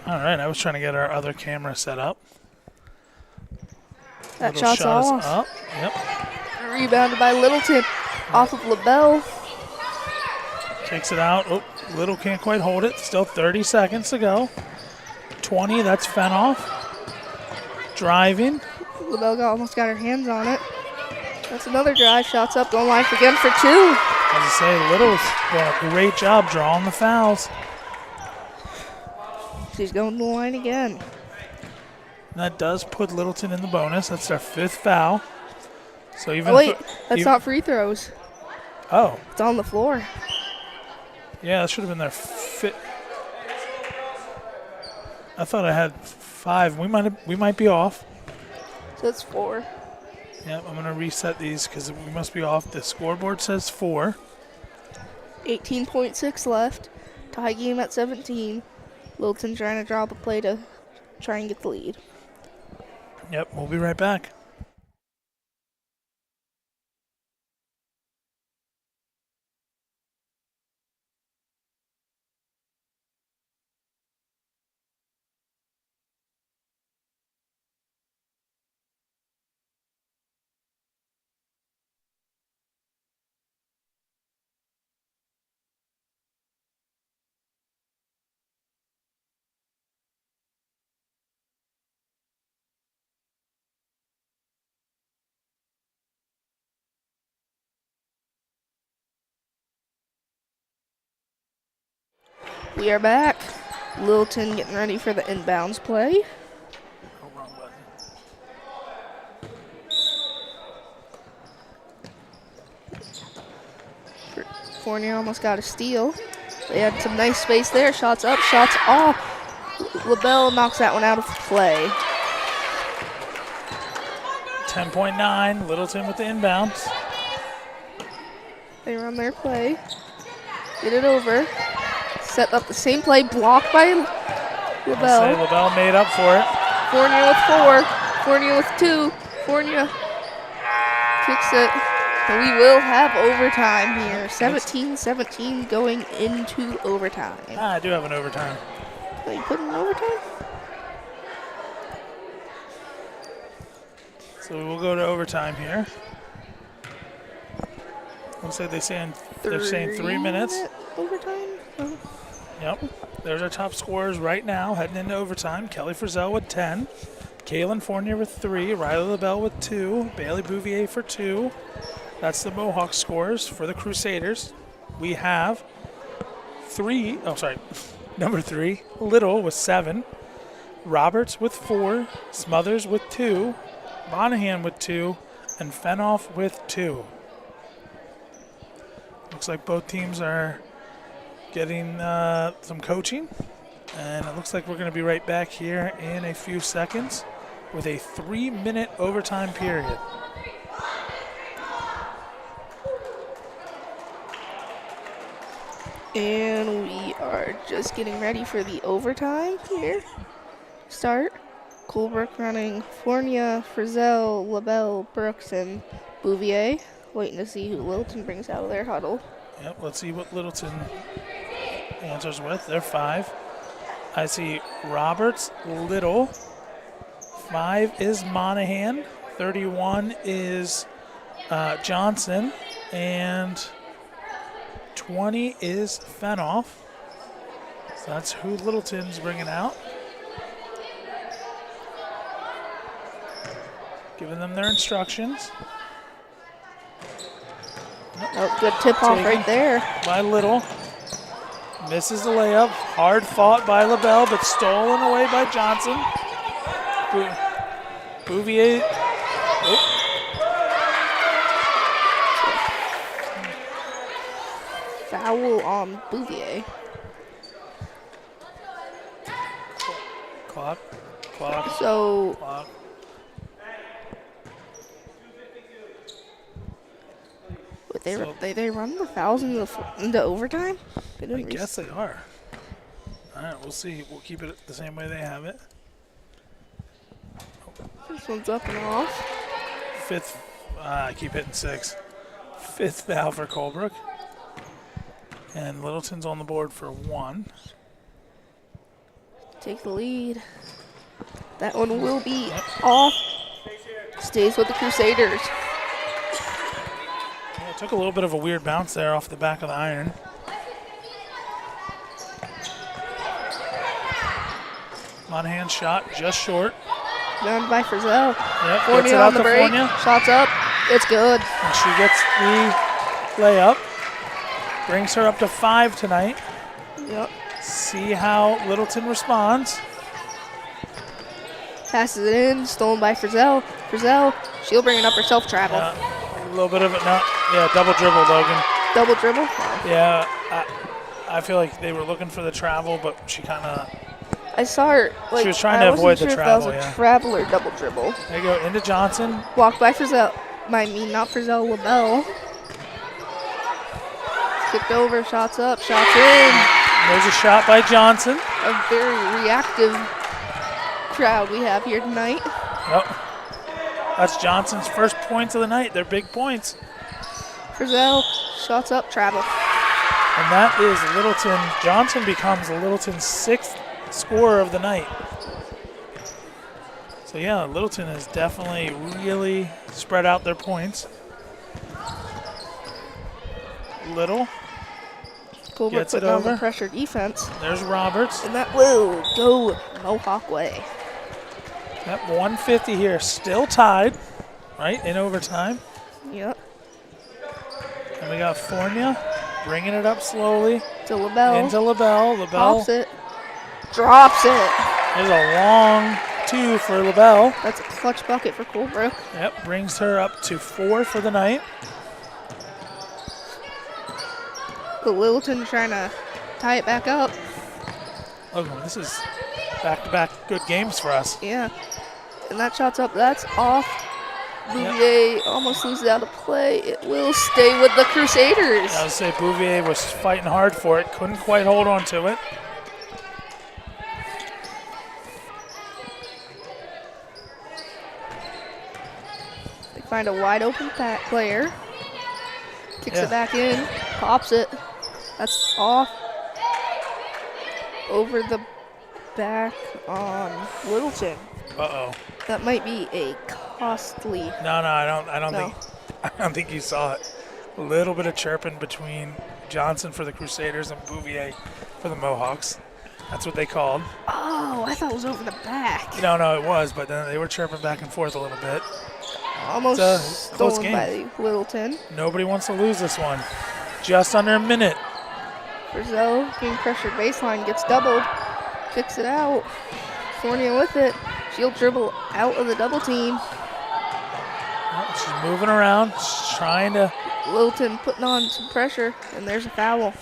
All right, I was trying to get our other camera set up. That shot's off. Up. Yep. Rebounded by Littleton off of LaBelle. Takes it out. Oh, Little can't quite hold it. Still 30 seconds to go. 20, that's Fenoff. Driving. LaBelle almost got her hands on it. That's another drive. Shots up, going line again for 2. As I say, Little's doing a great job drawing the fouls. She's going to the line again. That does put Littleton in the bonus. That's their 5th foul. So even that's not free throws. Oh. It's on the floor. Yeah, that should have been their 5th. I thought I had 5. We might be off. So it's 4. Yep, I'm going to reset these because we must be off. The scoreboard says 4. 18.6 left. Tie game at 17. Littleton trying to drop a play to try and get the lead. Yep, we'll be right back. We are back. Littleton getting ready for the inbounds play. Oh, wrong button. Fournier almost got a steal. They had some nice space there. Shots up, shots off. LaBelle knocks that one out of play. 10.9, Littleton with the inbounds. They run their play. Get it over. Set up the same play, blocked by I'll LaBelle. say LaBelle made up for it. Fournier with 4. Fournier with 2. Fournier kicks it. And we will have overtime here. 17-17 going into overtime. I do have an overtime. So you put in overtime? So we will go to overtime here. Looks like they're saying 3 minutes. Overtime? Oh. Yep. There's our top scorers right now heading into overtime. Kelly Frizzell with 10. Kaylin Fournier with 3. Riley LaBelle with 2. Bailey Bouvier for 2. That's the Mohawk scores for the Crusaders. We have number 3, Little with 7. Roberts with 4. Smothers with 2. Monahan with 2. And Fenoff with 2. Looks like both teams are getting some coaching. And it looks like we're going to be right back here in a few seconds with a 3-minute overtime period. And we are just getting ready for the overtime here. Start. Colebrook running Fournier, Frizzell, LaBelle, Brooks, and Bouvier. Waiting to see who Littleton brings out of their huddle. Yep, let's see what Littleton answers with. They're 5. I see Roberts, Little. 5 is Monahan. 31 is Johnson. And 20 is Fenoff. So that's who Littleton's bringing out. Giving them their instructions. Oh, good tip-off right there. By Little. Misses the layup. Hard fought by LaBelle, but stolen away by Johnson. Bouvier. Oh. Foul on Bouvier. Clock. So Clock. they run the fouls into overtime? I guess they are. All right, we'll see. We'll keep it the same way they have it. This one's up and off. 5th. I keep hitting 6. 5th foul for Colebrook. And Littleton's on the board for 1. Take the lead. That one will be off. Stays with the Crusaders. Yeah, it took a little bit of a weird bounce there off the back of the iron. Monahan shot just short. Down by Frizzell. Yep, Fournier gets it out on the to break. Fournier. Shots up. It's good. And she gets the layup. Brings her up to 5 tonight. Yep. See how Littleton responds. Passes it in. Stolen by Frizzell. Frizzell. She'll bring it up herself. Travel. A little bit of it. No. Yeah, double dribble, Logan. Double dribble? Yeah, I feel like they were looking for the travel, but she kind of... I saw her. Like, she was trying to avoid the travel, I wasn't sure if that was a travel or double dribble. There you go, into Johnson. Walked by Frizzell. I mean, not Frizzell, LaBelle. Kicked over, shots up, shots in. There's a shot by Johnson. A very reactive crowd we have here tonight. Yep. That's Johnson's first points of the night. They're big points. Frizzell, shots up, travel. And that is Littleton. Johnson becomes Littleton's 6th scorer of the night. So yeah, Littleton has definitely really spread out their points. Little Colebrook gets it putting on over. the pressure defense. There's Roberts. And that will go Mohawk way. That 150 here, still tied, right, in overtime. Yep. And we got Fournier bringing it up slowly. To LaBelle. Into LaBelle. LaBelle. Pops it. Drops it. There's a long 2 for LaBelle. That's a clutch bucket for Colebrook. Yep, brings her up to 4 for the night. But Littleton trying to tie it back up. Oh, this is back-to-back good games for us. Yeah. And that shot's up. That's off. Bouvier almost loses out of play. It will stay with the Crusaders. I would say Bouvier was fighting hard for it. Couldn't quite hold on to it. They find a wide open player. Kicks it back in. Pops it. That's off. Over the back on Littleton. Uh-oh. That might be a costly. No, I don't think you saw it. A little bit of chirping between Johnson for the Crusaders and Bouvier for the Mohawks. That's what they called. Oh, I thought it was over the back. No, it was, but then they were chirping back and forth a little bit. Almost close stolen game. by Littleton. Nobody wants to lose this one. Just under a minute. Brazil being pressured baseline, gets doubled, kicks it out. Fournier with it. She'll dribble out of the double team. Well, she's moving around, she's trying to. Littleton putting on some pressure, and there's a foul.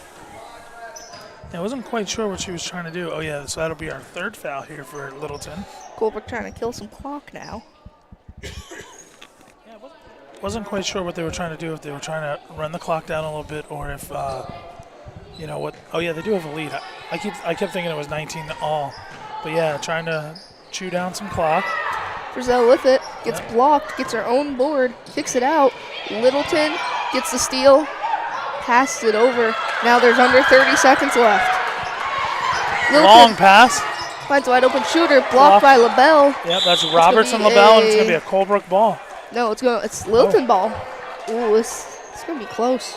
I wasn't quite sure what she was trying to do. Oh yeah, so that'll be our 3rd foul here for Littleton. Colebrook trying to kill some clock now. Wasn't quite sure what they were trying to do, if they were trying to run the clock down a little bit, or if, you know what? Oh yeah, they do have a lead. I kept thinking it was 19 all, but yeah, trying to chew down some clock. Brazil with it, gets blocked, gets her own board, kicks it out. Littleton gets the steal, passes it over. Now there's under 30 seconds left. Littleton Long pass. finds a wide open shooter, blocked by LaBelle. Yep, that's Roberts and LaBelle, and it's gonna be a Colebrook ball. No, it's Littleton ball. Ooh, it's gonna be close.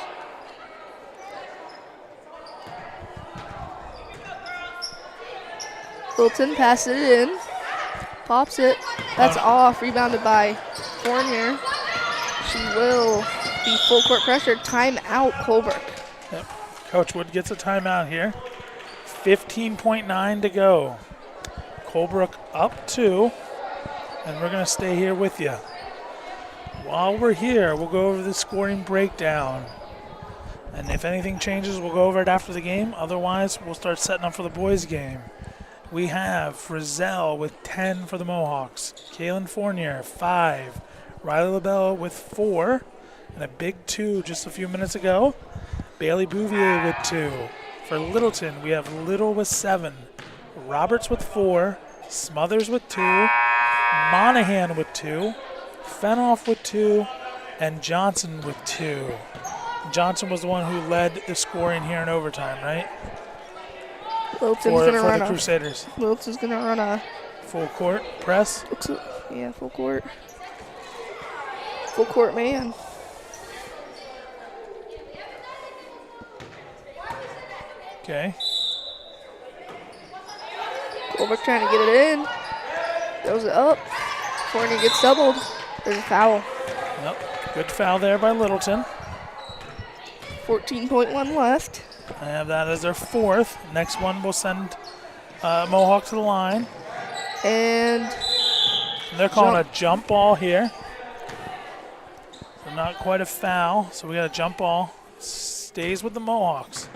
Littleton passes it in, pops it. That's off. Rebounded by Fournier. She will be full court pressure. Timeout, Colebrook. Yep. Coach Wood gets a timeout here. 15.9 to go. Colebrook up 2, and we're gonna stay here with you. While we're here, we'll go over the scoring breakdown. And if anything changes, we'll go over it after the game. Otherwise, we'll start setting up for the boys' game. We have Frizzell with 10 for the Mohawks. Kaylin Fournier, 5. Riley LaBelle with 4. And a big 2 just a few minutes ago. Bailey Bouvier with 2. For Littleton, we have Little with 7. Roberts with 4. Smothers with 2. Monahan with 2. Fenoff with 2, and Johnson with 2. Johnson was the one who led the scoring here in overtime, right? Littleton's gonna run the Crusaders. Littleton's gonna run a full court press. Yeah, full court. Full court man. Okay. Colebrook trying to get it in. Throws it up. Fournier gets doubled. There's a foul. Yep. Good foul there by Littleton. 14.1 left. I have that as their 4th. Next one will send Mohawk to the line. And they're calling a jump ball here. So not quite a foul. So we got a jump ball. Stays with the Mohawks.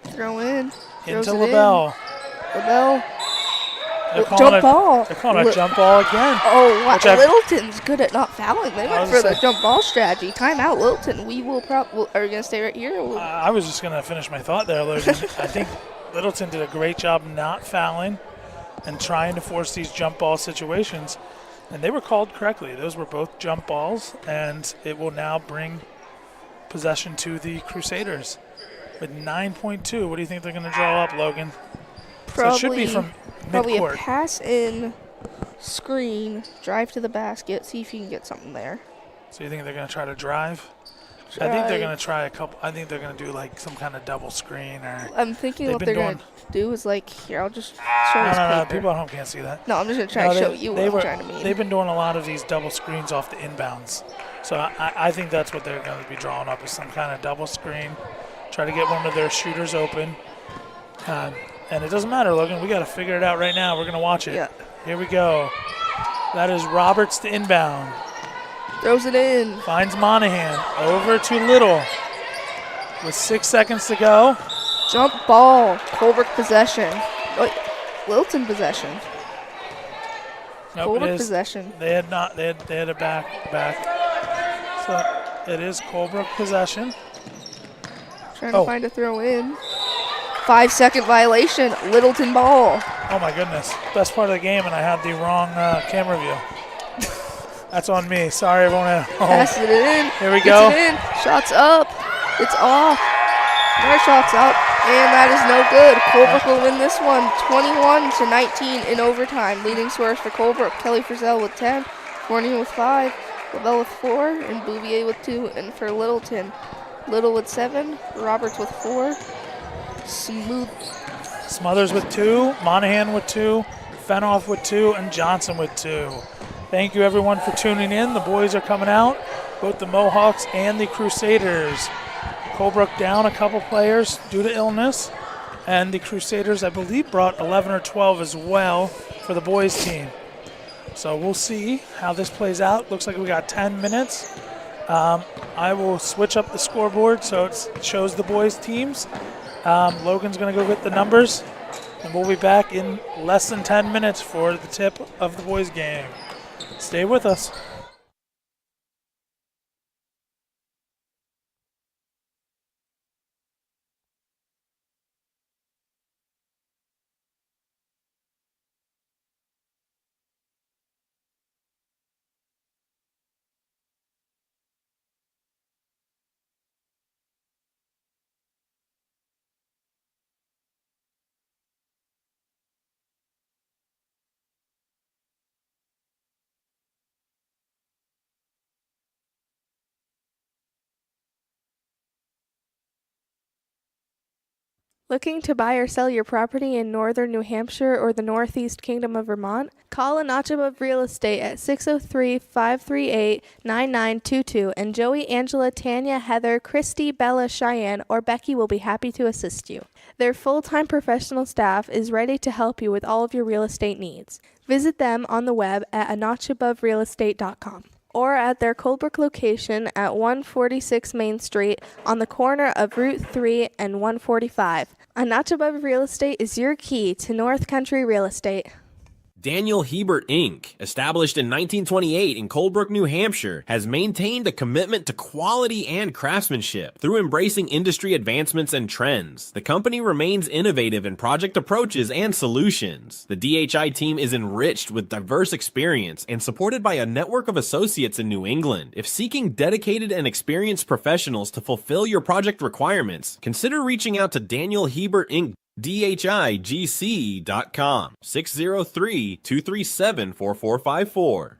Throw in. Into LaBelle. LaBelle. Jump ball. They're calling a jump ball again. Oh, wow. Littleton's good at not fouling. They went for the jump ball strategy. Timeout, Littleton. We will probably. Are you going to stay right here? I was just going to finish my thought there, Logan. I think Littleton did a great job not fouling and trying to force these jump ball situations. And they were called correctly. Those were both jump balls, and it will now bring possession to the Crusaders with 9.2. What do you think they're going to draw up, Logan? Probably, so it should be from probably midcourt. A pass in, screen, drive to the basket, see if you can get something there. So you think they're going to try to drive? I think they're going to try a couple. I think they're going to do like some kind of double screen, or I'm thinking what they're going to do is like, here, I'll just show this No. paper. People at home can't see that. No, I'm just going to try to show you what I'm trying to mean. They've been doing a lot of these double screens off the inbounds. So I think that's what they're going to be drawing up is some kind of double screen. Try to get one of their shooters open. And it doesn't matter, Logan. We got to figure it out right now. We're going to watch it. Yeah. Here we go. That is Roberts to inbound. Throws it in. Finds Monahan. Over to Little. With 6 seconds to go. Jump ball. Colebrook possession. Wait, Littleton possession. Nope, Colebrook possession. They had not. They had a back. So it is Colebrook possession. Trying to find a throw in. 5-second violation. Littleton ball. Oh my goodness. Best part of the game, and I had the wrong camera view. That's on me. Sorry, everyone at home. Passes it in. Here we go. Gets it in. Shots up. It's off. More shots up. And that is no good. Colebrook will win this one 21-19 in overtime. Leading scorers for Colebrook, Kelly Frizzell with 10, Fournier with 5, LaBelle with 4, and Bouvier with 2. And for Littleton, Little with 7, Roberts with 4, Smothers with 2, Monahan with 2, Fenoff with 2, and Johnson with 2. Thank you, everyone, for tuning in. The boys are coming out, both the Mohawks and the Crusaders. Colebrook down a couple players due to illness, and the Crusaders, I believe, brought 11 or 12 as well for the boys' team. So we'll see how this plays out. Looks like we got 10 minutes. I will switch up the scoreboard so it shows the boys' teams. Logan's going to go get the numbers, and we'll be back in less than 10 minutes for the tip of the boys' game. Stay with us. Looking to buy or sell your property in northern New Hampshire or the Northeast Kingdom of Vermont? Call a Notch Above Real Estate at 603-538-9922 and Joey, Angela, Tanya, Heather, Christy, Bella, Cheyenne, or Becky will be happy to assist you. Their full-time professional staff is ready to help you with all of your real estate needs. Visit them on the web at anotchaboverealestate.com. or at their Colebrook location at 146 Main Street on the corner of Route 3 and 145. A Notch Above Real Estate is your key to North Country real estate. Daniel Hebert Inc., established in 1928 in Colebrook, New Hampshire, has maintained a commitment to quality and craftsmanship. Through embracing industry advancements and trends, the company remains innovative in project approaches and solutions. The DHI team is enriched with diverse experience and supported by a network of associates in New England. If seeking dedicated and experienced professionals to fulfill your project requirements, consider reaching out to Daniel Hebert Inc. DHIGC.com 603-237-4454.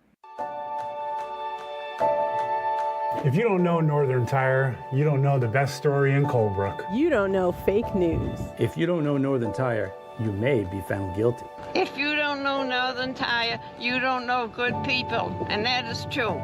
If you don't know Northern Tire, you don't know the best story in Colebrook. You don't know fake news. If you don't know Northern Tire, you may be found guilty. If you don't know Northern Tire, you don't know good people, and that is true.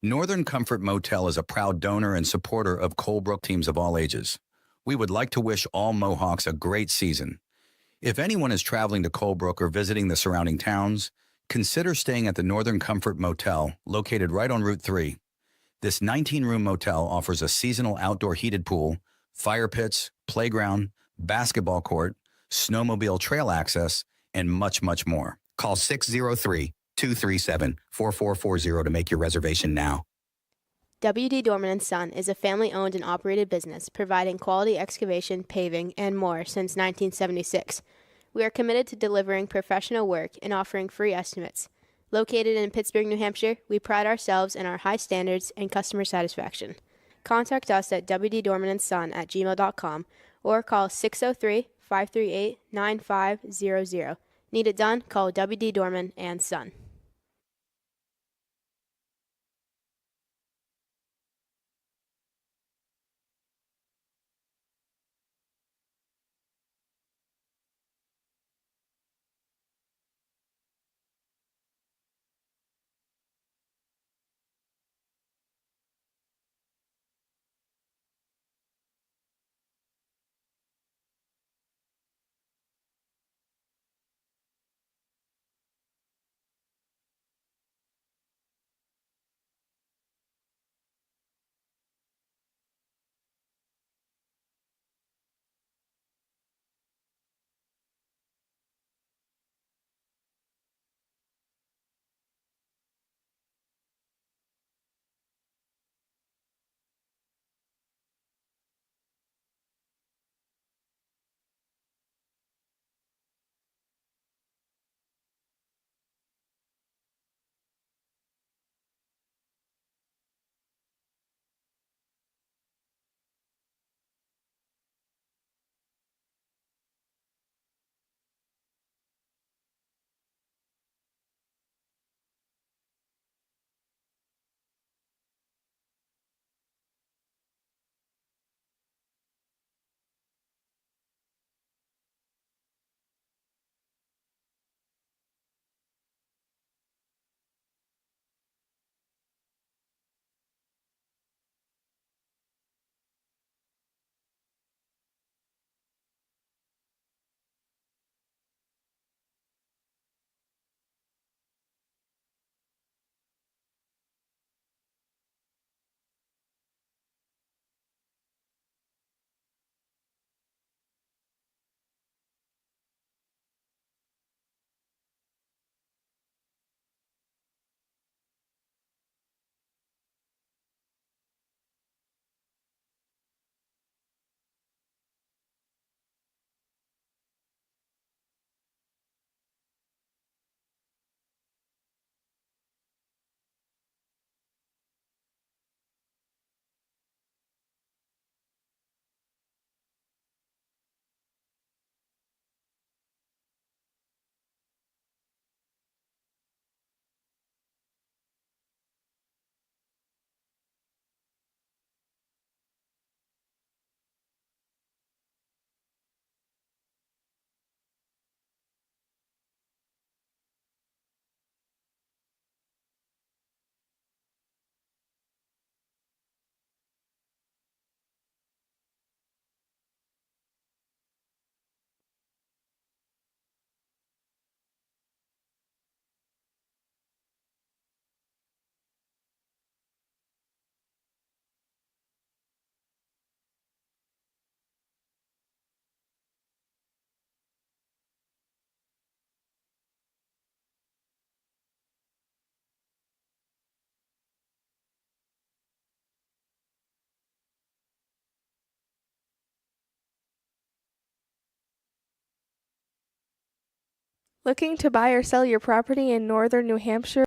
Northern Comfort Motel is a proud donor and supporter of Colebrook teams of all ages. We would like to wish all Mohawks a great season. If anyone is traveling to Colebrook or visiting the surrounding towns, consider staying at the Northern Comfort Motel, located right on Route 3. This 19-room motel offers a seasonal outdoor heated pool, fire pits, playground, basketball court, snowmobile trail access, and much, much more. Call 603-237-4440 to make your reservation now. WD Dorman and Son is a family-owned and operated business providing quality excavation, paving, and more since 1976. We are committed to delivering professional work and offering free estimates. Located in Pittsburgh, New Hampshire, we pride ourselves in our high standards and customer satisfaction. Contact us at wddormanandson@gmail.com or call 603-538-9500. Need it done? Call W.D. Dorman and Son. Looking to buy or sell your property in northern New Hampshire?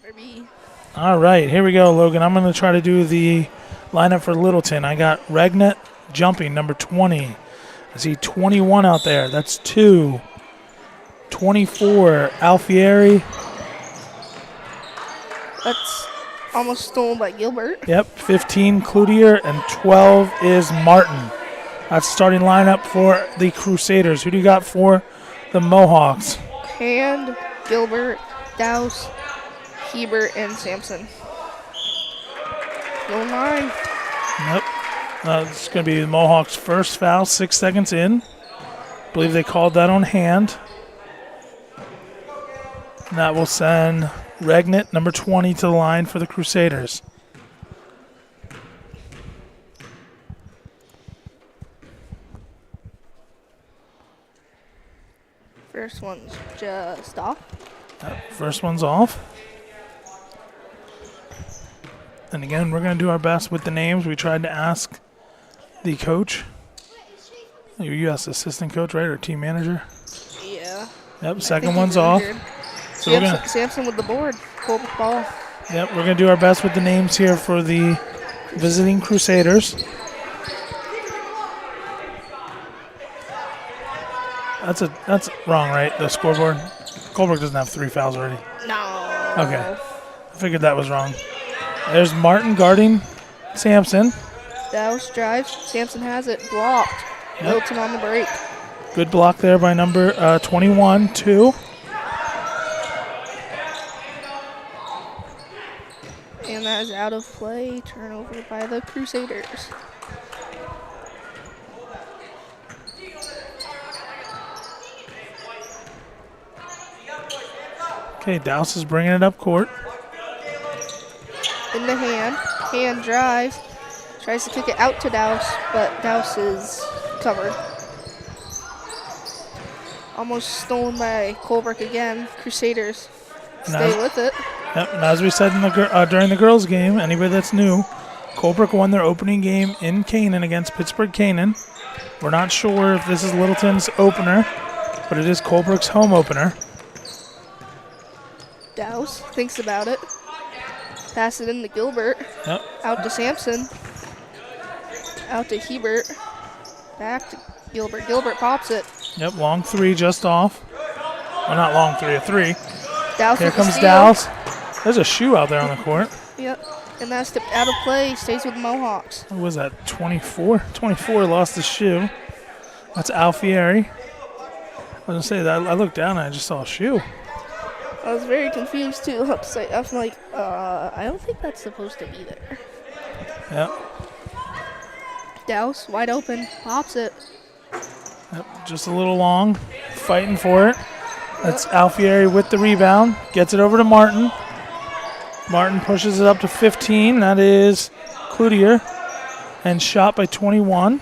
Never be. All right, here we go, Logan. I'm going to try to do the lineup for Littleton. I got Regnet jumping, number 20. I see 21 out there. That's 2. 24, Alfieri. That's almost stolen by Gilbert. Yep, 15, Cloutier, and 12 is Martin. That's starting lineup for the Crusaders. Who do you got for the Mohawks? Hand, Gilbert, Douse, Hebert, and Sampson. Go 9. Yep. It's going to be the Mohawks' first foul, 6 seconds in. I believe they called that on hand. And that will send Regnet, number 20, to the line for the Crusaders. First one's just off. First one's off. And again, we're going to do our best with the names. We tried to ask the coach. You asked the assistant coach, right, or team manager? Yeah. Yep, second one's off. So Sampson with the board. Colebrook ball. Yep, we're going to do our best with the names here for the visiting Crusaders. That's wrong, right? The scoreboard. Colebrook doesn't have 3 fouls already. No. Okay. I figured that was wrong. There's Martin guarding Sampson. Douse drives. Sampson has it blocked. Yep. Littleton on the break. Good block there by number 21, 2. And that is out of play. Turnover by the Crusaders. Okay, Douse is bringing it up court. In the hand. Hand drives. Tries to kick it out to Douse, but Douse is covered. Almost stolen by Colebrook again. Crusaders stay with it. Yep, and as we said during the girls' game, anybody that's new, Colebrook won their opening game in Canaan against Pittsburgh Canaan. We're not sure if this is Littleton's opener, but it is Colebrook's home opener. Douse thinks about it. Pass it in to Gilbert. Yep. Out to Sampson. Out to Hebert. Back to Gilbert. Gilbert pops it. Yep, long 3 just off. Well, not long 3, a 3. Douse Here with the comes steal. Douse. There's a shoe out there on the court. Yep. And that's out of play. Stays with the Mohawks. What was that, 24? 24 lost the shoe. That's Alfieri. I was going to say, that I looked down and I just saw a shoe. I was very confused too. I was like, I don't think that's supposed to be there. Yep. Douse, wide open, pops it. Yep, just a little long, fighting for it. That's Alfieri with the rebound. Gets it over to Martin. Martin pushes it up to 15. That is Cloutier. And shot by 21.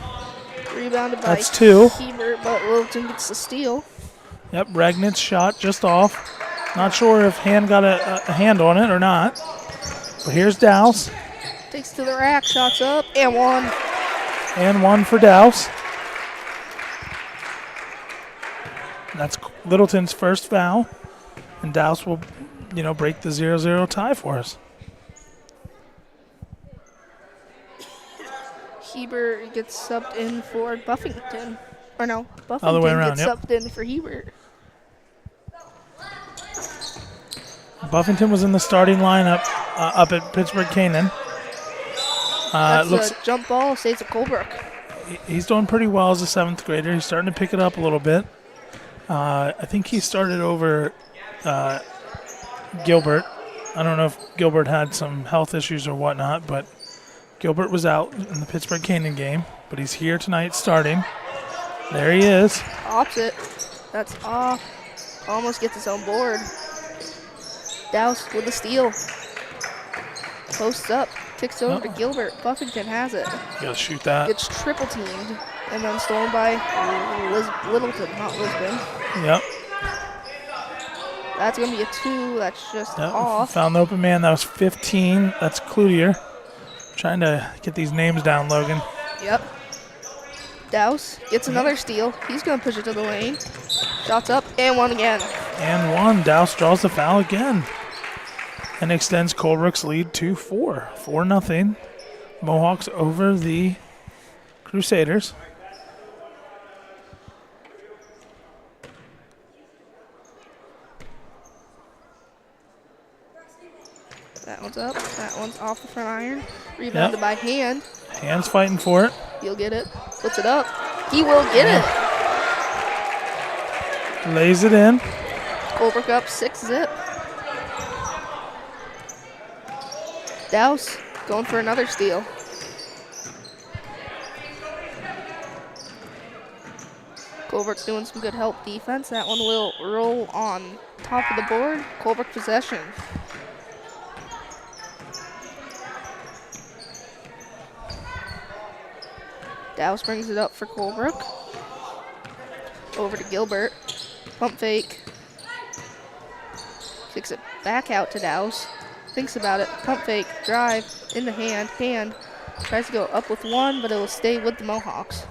Rebounded by That's 2. Hebert, but Littleton gets the steal. Yep, Regnit's shot just off. Not sure if Hand got a hand on it or not. But here's Douse. Takes to the rack, shots up, and 1. And 1 for Douse. That's Littleton's first foul. And Douse will, break the 0-0 tie for us. Hebert gets subbed in for Buffington. Or no, Buffington Other way around, gets yep. subbed in for Hebert. Buffington was in the starting lineup up at Pittsburgh Canaan. That's a jump ball, stays at Colebrook. He's doing pretty well as a 7th grader. He's starting to pick it up a little bit. I think he started over Gilbert. I don't know if Gilbert had some health issues or whatnot, but Gilbert was out in the Pittsburgh Canaan game. But he's here tonight starting. There he is. Pops it. That's off. Almost gets his own board. Douse with the steal. Posts up. Kicks over to Gilbert. Buffington has it. You gotta shoot that. Gets triple teamed. And then stolen by Littleton, not Lisbon. Yep. That's going to be a 2. That's just off. Found the open man. That was 15. That's Cloutier. Trying to get these names down, Logan. Yep. Douse gets another steal. He's going to push it to the lane. Shots up, and 1 again. And 1. Douse draws the foul again. and extends Colebrook's lead to 4. 4-0. Mohawks over the Crusaders. That one's up. That one's off the front iron. Rebounded by Hand. Hand's fighting for it. He'll get it. Puts it up. He will get it. Lays it in. Colebrook up 6-zip. Douse going for another steal. Colebrook's doing some good help defense. That one will roll on top of the board. Colebrook possession. Douse brings it up for Colebrook. Over to Gilbert. Pump fake. Kicks it back out to Douse. Thinks about it. Pump fake. Drive. In the hand. Hand. Tries to go up with one, but it will stay with the Mohawks.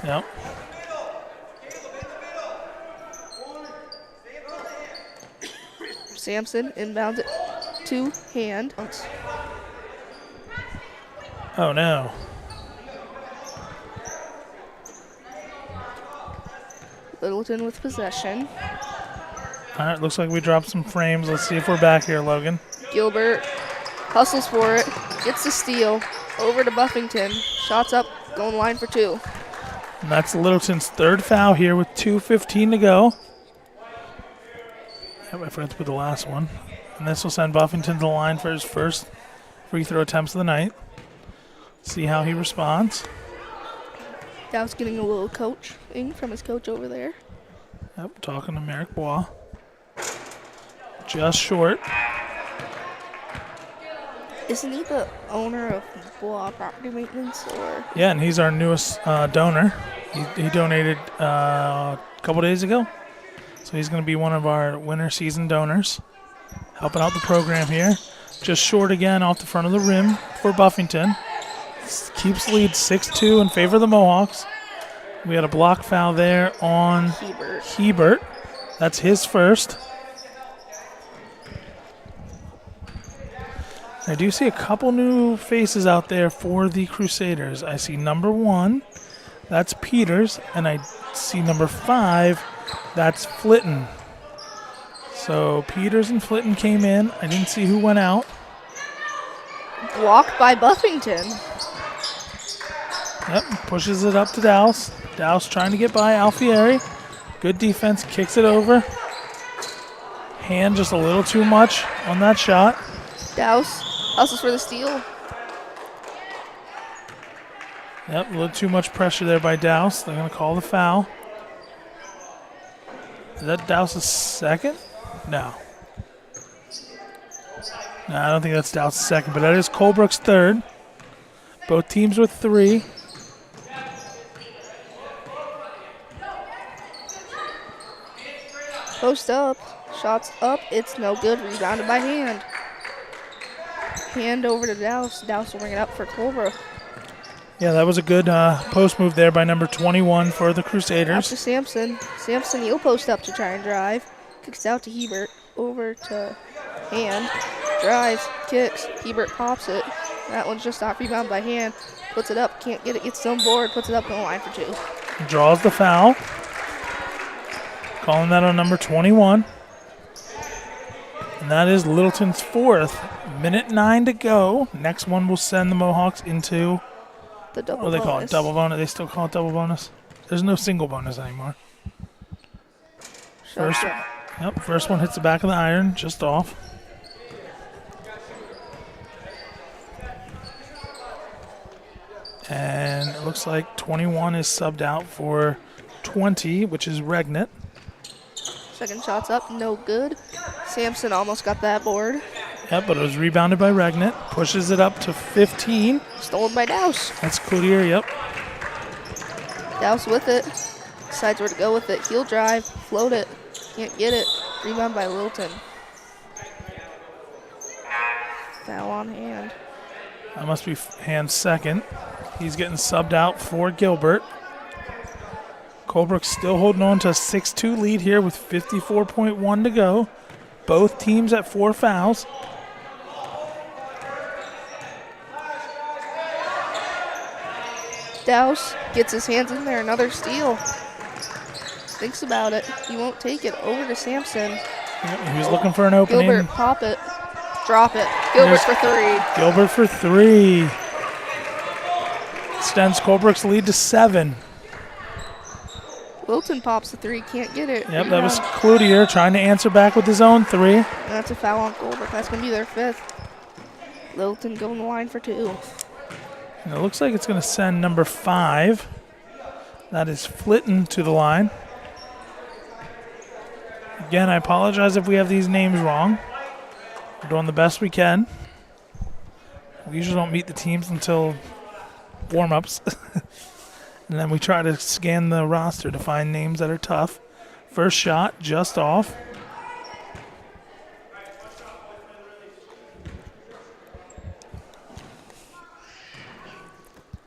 Yep. Sampson inbounds it to Hand. Oh, no. Littleton with possession. All right, looks like we dropped some frames. Let's see if we're back here, Logan. Gilbert hustles for it. Gets the steal. Over to Buffington. Shots up. Going line for 2. And that's Littleton's 3rd foul here with 2:15 to go. Yep, I forgot to put the last one. And this will send Buffington to the line for his first free throw attempts of the night. See how he responds. Dow's getting a little coaching from his coach over there. Yep, talking to Merrick Bois. Just short. Isn't he the owner of Bois Property Maintenance? Or Yeah, and he's our newest donor. He donated a couple days ago. So he's going to be one of our winter season donors. Helping out the program here. Just short again off the front of the rim for Buffington. Keeps lead 6-2 in favor of the Mohawks. We had a block foul there on Hebert. That's his first. I do see a couple new faces out there for the Crusaders. I see number 1, that's Peters, and I see number 5, that's Flitton. So Peters and Flitton came in. I didn't see who went out. blocked by Buffington. Yep, pushes it up to Douse. Douse trying to get by Alfieri. Good defense, kicks it over. Hand just a little too much on that shot. Douse hustles for the steal. Yep, a little too much pressure there by Douse. They're going to call the foul. Is that Douse's second? No. No, I don't think that's Douse's second, but that is Colebrook's third. Both teams with 3. Post up. Shots up. It's no good. Rebounded by Hand. Hand over to Douse. Douse will bring it up for Colebrook. Yeah, that was a good post move there by number 21 for the Out Crusaders. to Sampson. Sampson, he'll post up to try and drive. Kicks out to Hebert. Over to Hand. Drives. Kicks. Hebert pops it. That one's just off rebound by Hand. Puts it up. Can't get it. Gets on board. Puts it up on the line for 2. Draws the foul. Calling that on number 21. And that is Littleton's 4th. Minute 9 to go. Next one will send the Mohawks into... The double What do they call it? bonus. Double bonus? They still call it double bonus? There's no single bonus anymore. First, first one hits the back of the iron, just off. And it looks like 21 is subbed out for 20, which is Regnant. Second shot's up. No good. Sampson almost got that board. Yep, but it was rebounded by Regnant. Pushes it up to 15. Stolen by Douse. That's Cloutier, yep. Douse with it. Decides where to go with it. He'll drive. Float it. Can't get it. Rebound by Littleton. Foul on Hand. That must be Hand's second. He's getting subbed out for Gilbert. Colebrook still holding on to a 6-2 lead here with 54.1 to go. both teams at 4 fouls. Douse gets his hands in there. Another steal. Thinks about it. He won't take it. Over to Sampson. Yep, he was looking for an opening. Gilbert, pop it. Drop it. Gilbert for 3. Gilbert for 3. Extends Colebrook's lead to 7. Littleton pops the 3. Can't get it. Yep, that was Cloutier trying to answer back with his own 3. And that's a foul on Colebrook. That's going to be their 5th. Littleton going the line for 2. And it looks like it's going to send number 5. That is Flitton to the line. Again, I apologize if we have these names wrong. We're doing the best we can. We usually don't meet the teams until warm-ups. And then we try to scan the roster to find names that are tough. First shot, just off.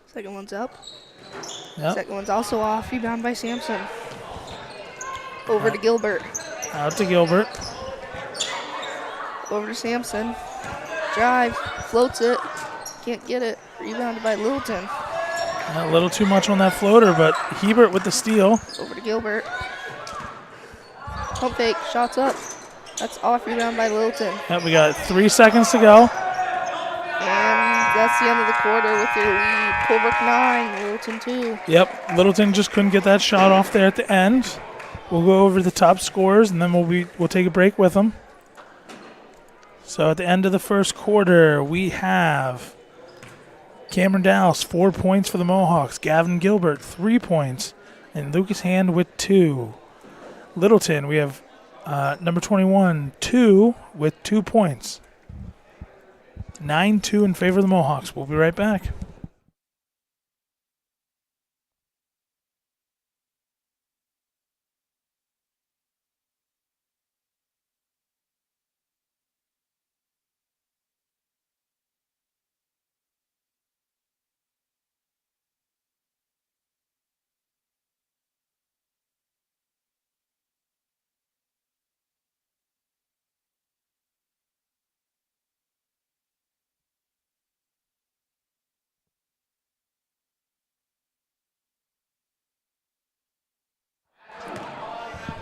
Second one's up. Yep. Second one's also off. Rebound by Sampson. Over to Gilbert. Out to Gilbert. Over to Sampson. Drive. Floats it. Can't get it. Rebounded by Littleton. A little too much on that floater, but Hebert with the steal. Over to Gilbert. Pump fake. Shots up. That's off. Rebound by Littleton. Yep, we got 3 seconds to go. And that's the end of the quarter with your lead. Colebrook 9, Littleton 2. Yep, Littleton just couldn't get that shot off there at the end. We'll go over the top scores, and then we'll take a break with them. So at the end of the first quarter, we have Cameron Dowse, 4 points for the Mohawks. Gavin Gilbert, 3 points. And Lucas Hand with 2. Littleton, we have number 21, 2 with 2 points. 9-2 in favor of the Mohawks. We'll be right back.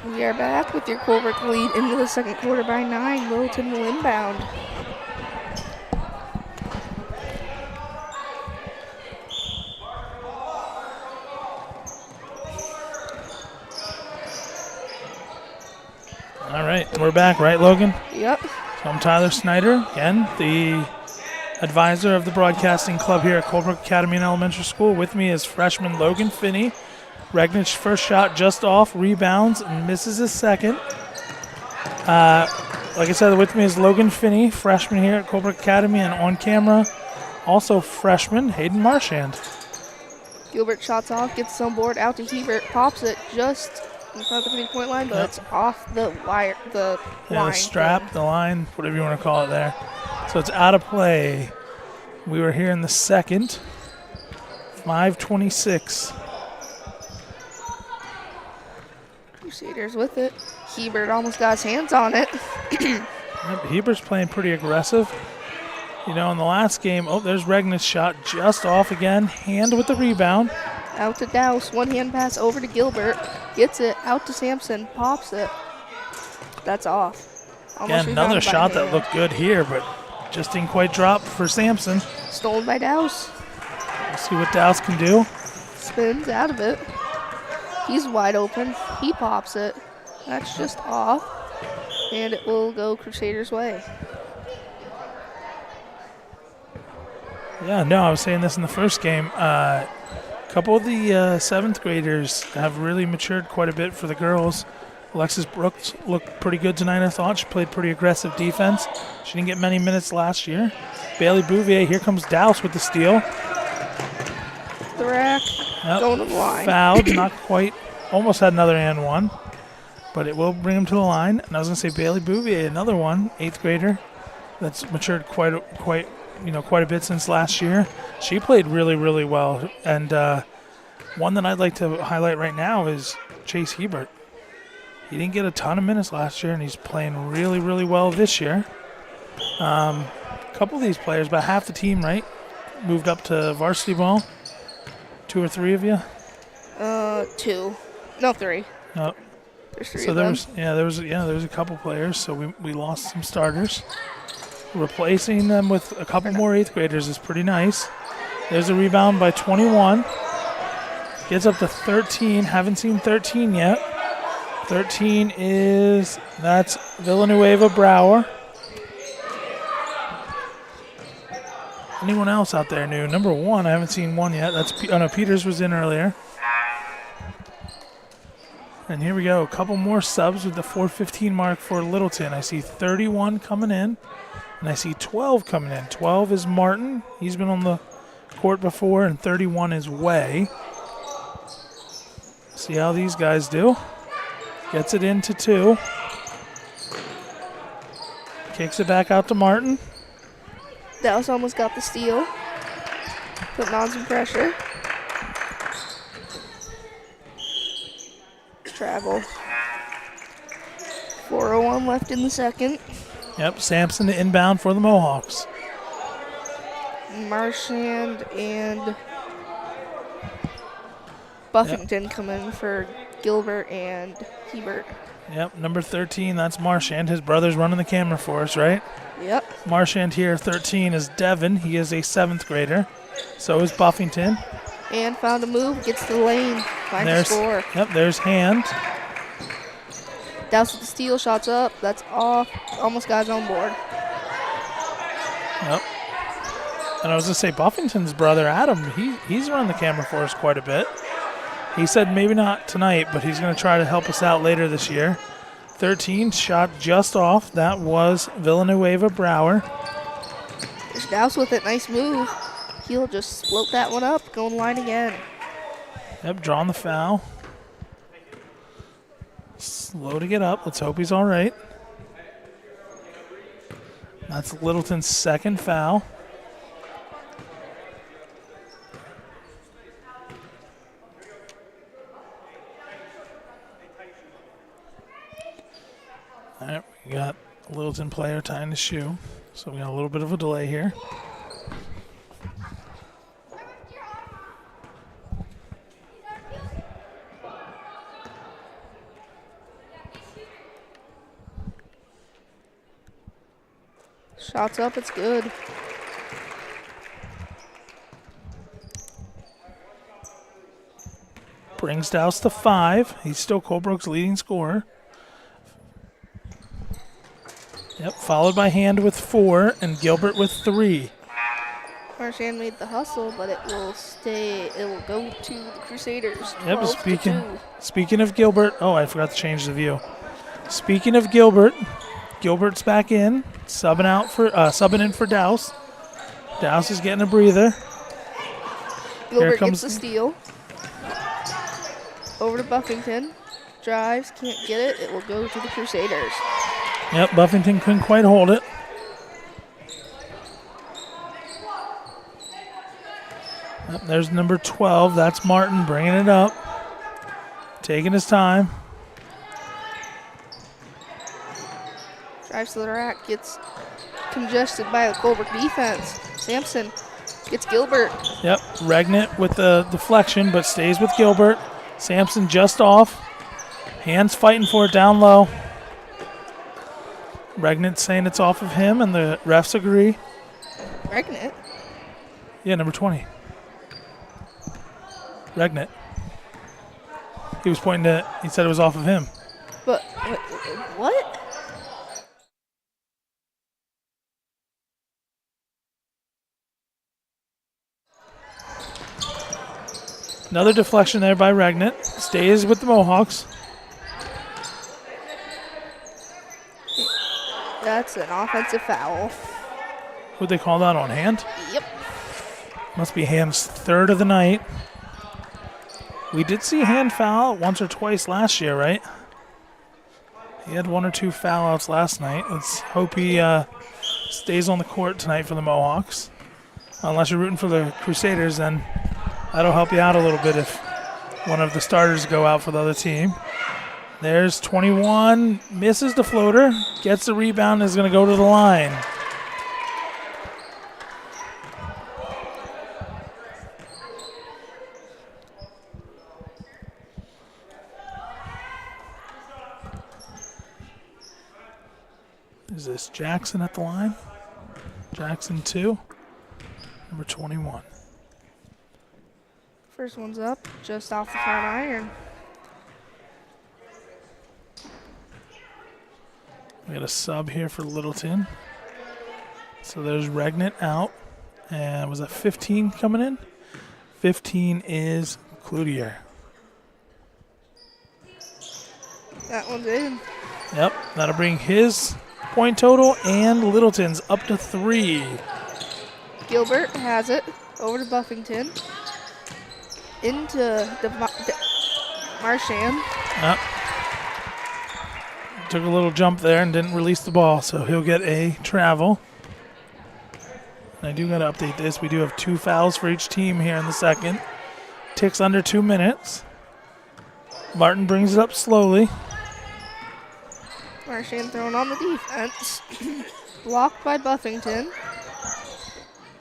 We are back with your Colebrook lead into the second quarter by 9. Littleton will inbound. All right, we're back, right, Logan? Yep. So I'm Tyler Snyder, again, the advisor of the broadcasting club here at Colebrook Academy and Elementary School. With me is freshman Logan Finney. Regnich first shot just off, rebounds, and misses his second. Like I said, with me is Logan Finney, freshman here at Colebrook Academy, and on camera, also freshman Hayden Marchand. Gilbert shots off, gets on board, out to Hebert, pops it just in front of the 3-point line, but it's off the wire, the line. The strap, the line, whatever you want to call it there. So it's out of play. We were here in the second. 5:26. Crusaders with it. Hebert almost got his hands on it. Hebert's playing pretty aggressive. You know, in the last game, there's Regnus' shot just off again. Hand with the rebound. Out to Dowse. One hand pass over to Gilbert. Gets it. Out to Sampson. Pops it. That's off. Almost Again, another shot that hand. looked good here, but just didn't quite drop for Sampson. Stolen by Dowse. We'll see what Dowse can do. Spins out of it. He's wide open. He pops it. That's just off. And it will go Crusaders' way. Yeah, no, I was saying this in the first game. A couple of the 7th graders have really matured quite a bit for the girls. Alexis Brooks looked pretty good tonight, I thought. She played pretty aggressive defense. She didn't get many minutes last year. Bailey Bouvier, here comes Dowse with the steal. The rack. Going to the line. Fouled, not quite. Almost had another and one. But it will bring him to the line. And I was going to say Bailey Bouvier, another one, 8th grader. That's matured quite a bit since last year. She played really, really well. And one that I'd like to highlight right now is Chase Hebert. He didn't get a ton of minutes last year, and he's playing really, really well this year. A couple of these players, about half the team, right, moved up to varsity ball. 2 or 3 of you? 2. No, 3. Oh. There's 3 So of them. there was a couple players, so we lost some starters. Replacing them with a couple more 8th graders is pretty nice. There's a rebound by 21. Gets up to 13. Haven't seen 13 yet. 13 that's Villanueva Brower. Anyone else out there new? Number 1, I haven't seen 1 yet. Peters was in earlier. And here we go. A couple more subs with the 4:15 mark for Littleton. I see 31 coming in, and I see 12 coming in. 12 is Martin. He's been on the court before, and 31 is Way. See how these guys do. Gets it into 2. Kicks it back out to Martin. Dallas almost got the steal. Putting on some pressure. Travel. 4:01 left in the second. Yep, Sampson to inbound for the Mohawks. Marchand and Buffington come in for Gilbert and Hebert. Yep, number 13, that's Marchand. His brother's running the camera for us, right? Yep. Marchand here, 13, is Devin. He is a 7th grader. So is Buffington. And found a move, gets to the lane, finds a score. Yep, there's Hand. Douse with the steal, shots up, that's off. Almost got his own board. Yep. And I was going to say, Buffington's brother, Adam, he's run the camera for us quite a bit. He said maybe not tonight, but he's going to try to help us out later this year. 13, shot just off. That was Villanueva Brower. There's Douse with it, nice move. He'll just float that one up, go in line again. Yep, drawing the foul. Slow to get up. Let's hope he's all right. That's Littleton's 2nd foul. All right, we got a Littleton player tying the shoe, so we got a little bit of a delay here. Shots up, it's good. Brings Douse to 5. He's still Colebrook's leading scorer. Yep, followed by Hand with 4 and Gilbert with 3. Marchand made the hustle, but it will stay. It will go to the Crusaders. Yep, speaking of Gilbert. Oh, I forgot to change the view. Speaking of Gilbert, Gilbert's back in, subbing in for Douse. Douse is getting a breather. Gilbert gets the steal. Over to Buffington. Drives, can't get it. It will go to the Crusaders. Yep, Buffington couldn't quite hold it. Yep, there's number 12. That's Martin bringing it up. Taking his time. Drives to the rack, gets congested by the Colebrook defense. Sampson gets Gilbert. Yep, Regnant with the deflection, but stays with Gilbert. Sampson just off. Hands fighting for it down low. Regnant saying it's off of him, and the refs agree. Regnant? Yeah, number 20. Regnant. He was pointing to, he said it was off of him. But, what? Another deflection there by Regnant. Stays with the Mohawks. That's an offensive foul. Who'd they call that on? Hand? Yep. Must be Hand's 3rd of the night. We did see Hand foul once or twice last year, right? He had 1 or 2 foul outs last night. Let's hope he stays on the court tonight for the Mohawks. Unless you're rooting for the Crusaders, then that'll help you out a little bit if one of the starters go out for the other team. There's 21. Misses the floater. Gets the rebound. Is going to go to the line. Is this Jackson at the line? Jackson 2. Number 21. First one's up, just off the front iron. We got a sub here for Littleton. So there's Regnant out. And was that 15 coming in? 15 is Cloutier. That one's in. Yep, that'll bring his point total and Littleton's up to 3. Gilbert has it over to Buffington. Into Marchand. Yep. Took a little jump there and didn't release the ball, so he'll get a travel. And I do got to update this. We do have 2 fouls for each team here in the second. Ticks under 2 minutes. Martin brings it up slowly. Marchand thrown on the defense. Blocked by Buffington.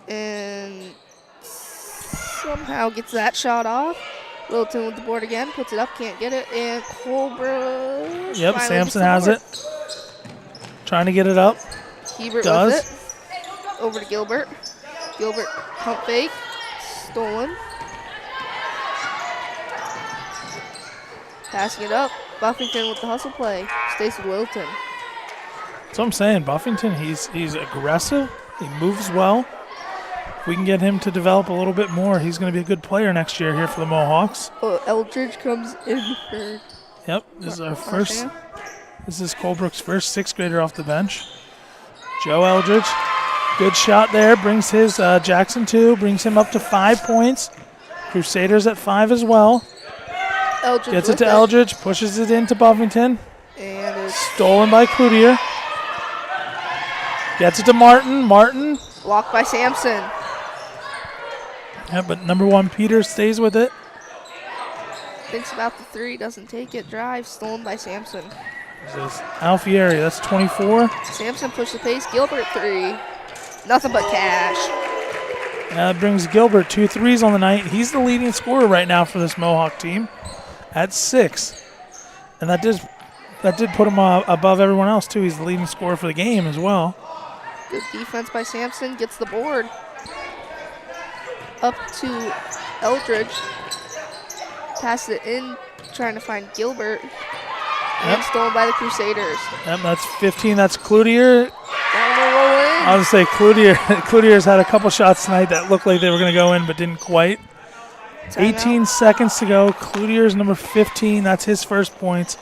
And somehow gets that shot off. Littleton with the board again, puts it up, can't get it, and Colebrook. Yep, Sampson has it. Trying to get it up. Hebert does. with it. Over to Gilbert. Gilbert pump fake. Stolen. Passing it up. Buffington with the hustle play. Stays with Littleton. That's what I'm saying. Buffington, he's aggressive. He moves well. If we can get him to develop a little bit more, he's going to be a good player next year here for the Mohawks. Oh, Eldridge comes in for. Yep, this is our first. This is Colebrook's first 6th grader off the bench. Joe Eldridge, good shot there. Brings his Jackson 2, brings him up to 5 points. Crusaders at 5 as well. Eldridge gets it to Eldridge, pushes it into Buffington. And it's stolen by Cloutier. Gets it to Martin. Martin. Blocked by Sampson. Yeah, but number 1, Peter stays with it. Thinks about the 3, doesn't take it. Drive, stolen by Sampson. This is Alfieri, that's 24. Sampson pushed the pace. Gilbert 3. Nothing but cash. That brings Gilbert 2 threes on the night. He's the leading scorer right now for this Mohawk team at 6. And that did put him above everyone else, too. He's the leading scorer for the game as well. Good defense by Sampson. Gets the board. Up to Eldridge. Passes it in, trying to find Gilbert. And stolen by the Crusaders. Yep, that's 15. That's Cloutier. I was going to say Cloutier's had a couple shots tonight that looked like they were going to go in but didn't quite. 18 seconds to go. Cloutier's number 15. That's his first points.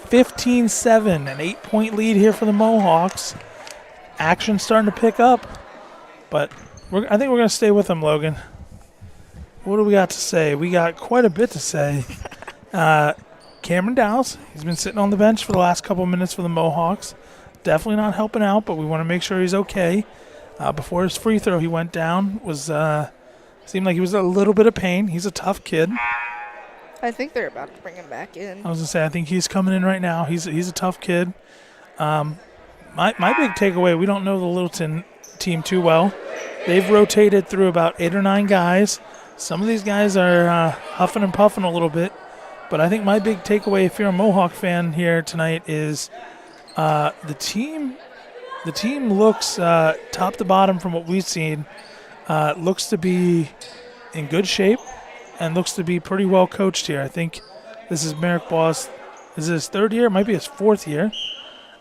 15-7, an 8-point lead here for the Mohawks. Action starting to pick up, but I think we're going to stay with them, Logan. What do we got to say? We got quite a bit to say. Cameron Dowse, he's been sitting on the bench for the last couple of minutes for the Mohawks. Definitely not helping out, but we want to make sure he's okay. Before his free throw, he went down. Seemed like he was a little bit of pain. He's a tough kid. I think they're about to bring him back in. I was going to say, I think he's coming in right now. He's a tough kid. My big takeaway, we don't know the Littleton team too well. They've rotated through about 8 or 9 guys. Some of these guys are huffing and puffing a little bit. But I think my big takeaway, if you're a Mohawk fan here tonight, is the team looks top to bottom from what we've seen. Looks to be in good shape and looks to be pretty well coached here. I think this is Merrick Boss. Is it his 3rd year? It might be his 4th year.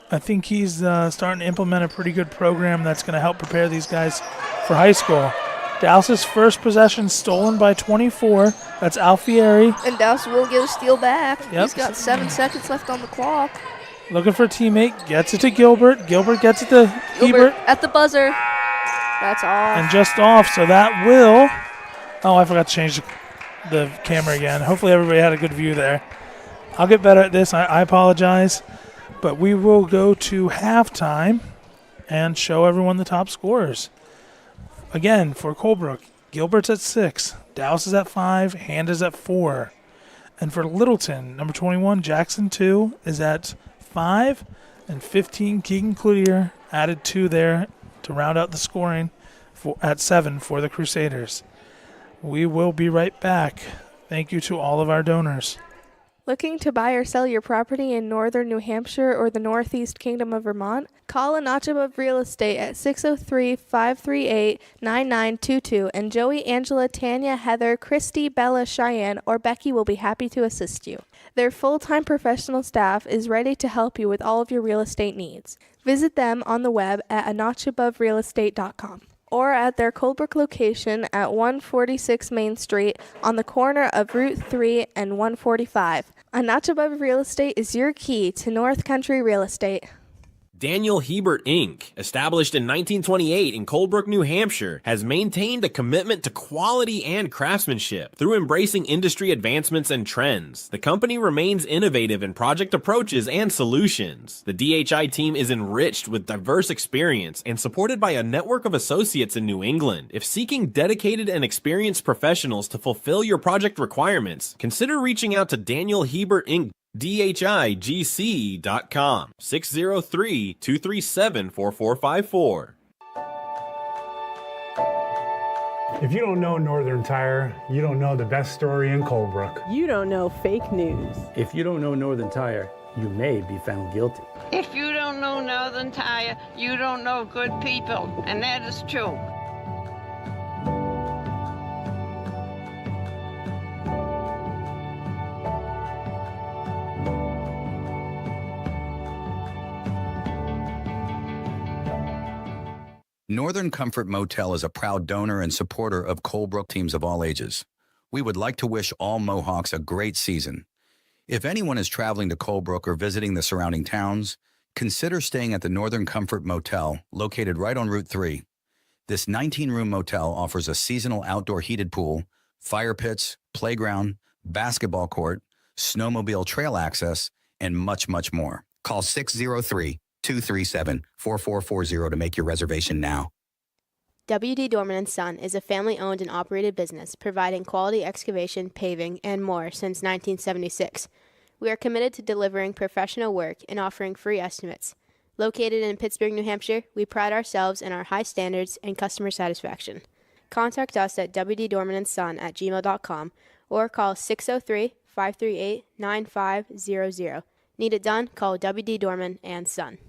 I think he's starting to implement a pretty good program that's going to help prepare these guys for high school. Dowse's first possession stolen by 24. That's Alfieri. And Dowse will get a steal back. Yep. He's got 7 seconds left on the clock. Looking for a teammate. Gets it to Gilbert. Gilbert gets it to Hebert. At the buzzer. That's off. And just off, so that will... Oh, I forgot to change the camera again. Hopefully everybody had a good view there. I'll get better at this. I apologize. But we will go to halftime and show everyone the top scorers. Again, for Colebrook, Gilbert's at 6, Dowse is at 5, Hand is at 4. And for Littleton, number 21, Jackson 2 is at 5. And 15, Keegan Cloutier added 2 there to round out the scoring at 7 for the Crusaders. We will be right back. Thank you to all of our donors. Looking to buy or sell your property in northern New Hampshire or the Northeast Kingdom of Vermont? Call a Notch Above Real Estate at 603-538-9922 and Joey, Angela, Tanya, Heather, Christy, Bella, Cheyenne, or Becky will be happy to assist you. Their full-time professional staff is ready to help you with all of your real estate needs. Visit them on the web at anotchaboverealestate.com. or at their Colebrook location at 146 Main Street on the corner of Route 3 and 145. A Notch Above Real Estate is your key to North Country real estate. Daniel Hebert Inc., established in 1928 in Colebrook, New Hampshire, has maintained a commitment to quality and craftsmanship through embracing industry advancements and trends. The company remains innovative in project approaches and solutions. The DHI team is enriched with diverse experience and supported by a network of associates in New England. If seeking dedicated and experienced professionals to fulfill your project requirements, consider reaching out to Daniel Hebert Inc. DHIGC.com 603-237-4454. If you don't know Northern Tire, you don't know the best story in Colebrook. You don't know fake news. If you don't know Northern Tire, you may be found guilty. If you don't know Northern Tire, you don't know good people, and that is true. Northern Comfort Motel is a proud donor and supporter of Colebrook teams of all ages. We would like to wish all Mohawks a great season. If anyone is traveling to Colebrook or visiting the surrounding towns, consider staying at the Northern Comfort Motel, located right on Route 3. This 19-room motel offers a seasonal outdoor heated pool, fire pits, playground, basketball court, snowmobile trail access, and much, much more. Call 603-237-4440 to make your reservation now. WD Dorman and Son is a family-owned and operated business providing quality excavation, paving, and more since 1976. We are committed to delivering professional work and offering free estimates. Located in Pittsburgh, New Hampshire, we pride ourselves in our high standards and customer satisfaction. Contact us at wdormanandson@gmail.com or call 603-538-9500. Need it done? Call WD Dorman and Son.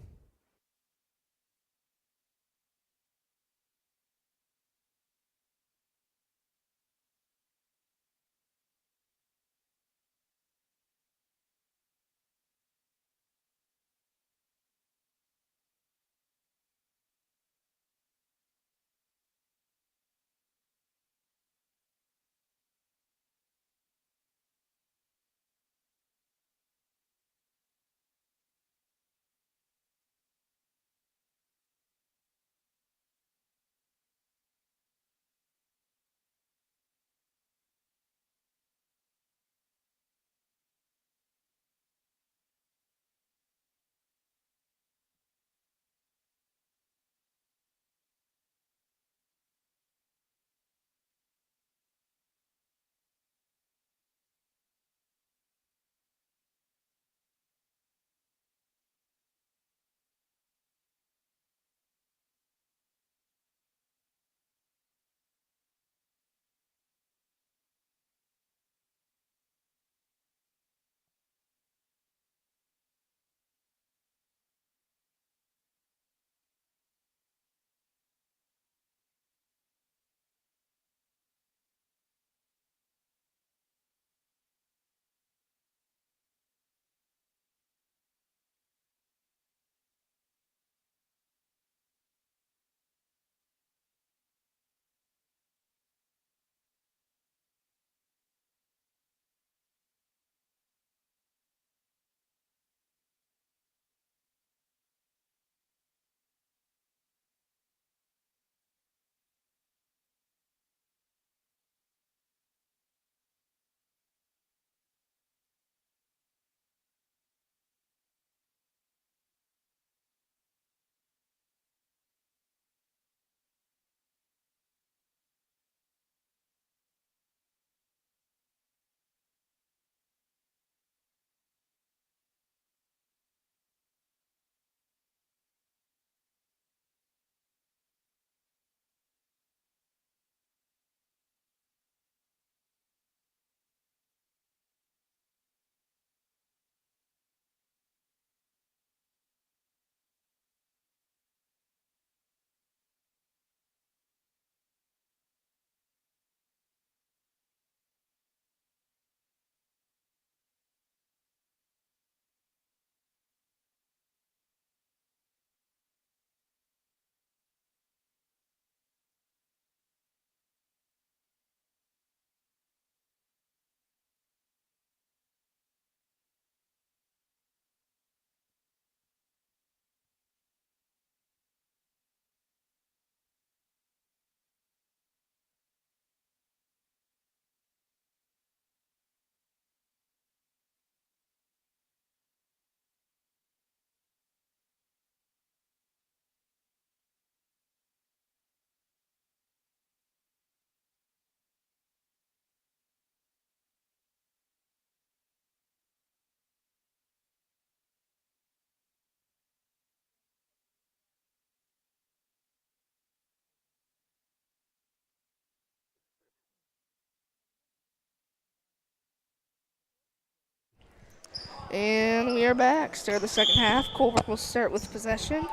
And we are back. Start of the second half. Colebrook will start with possession.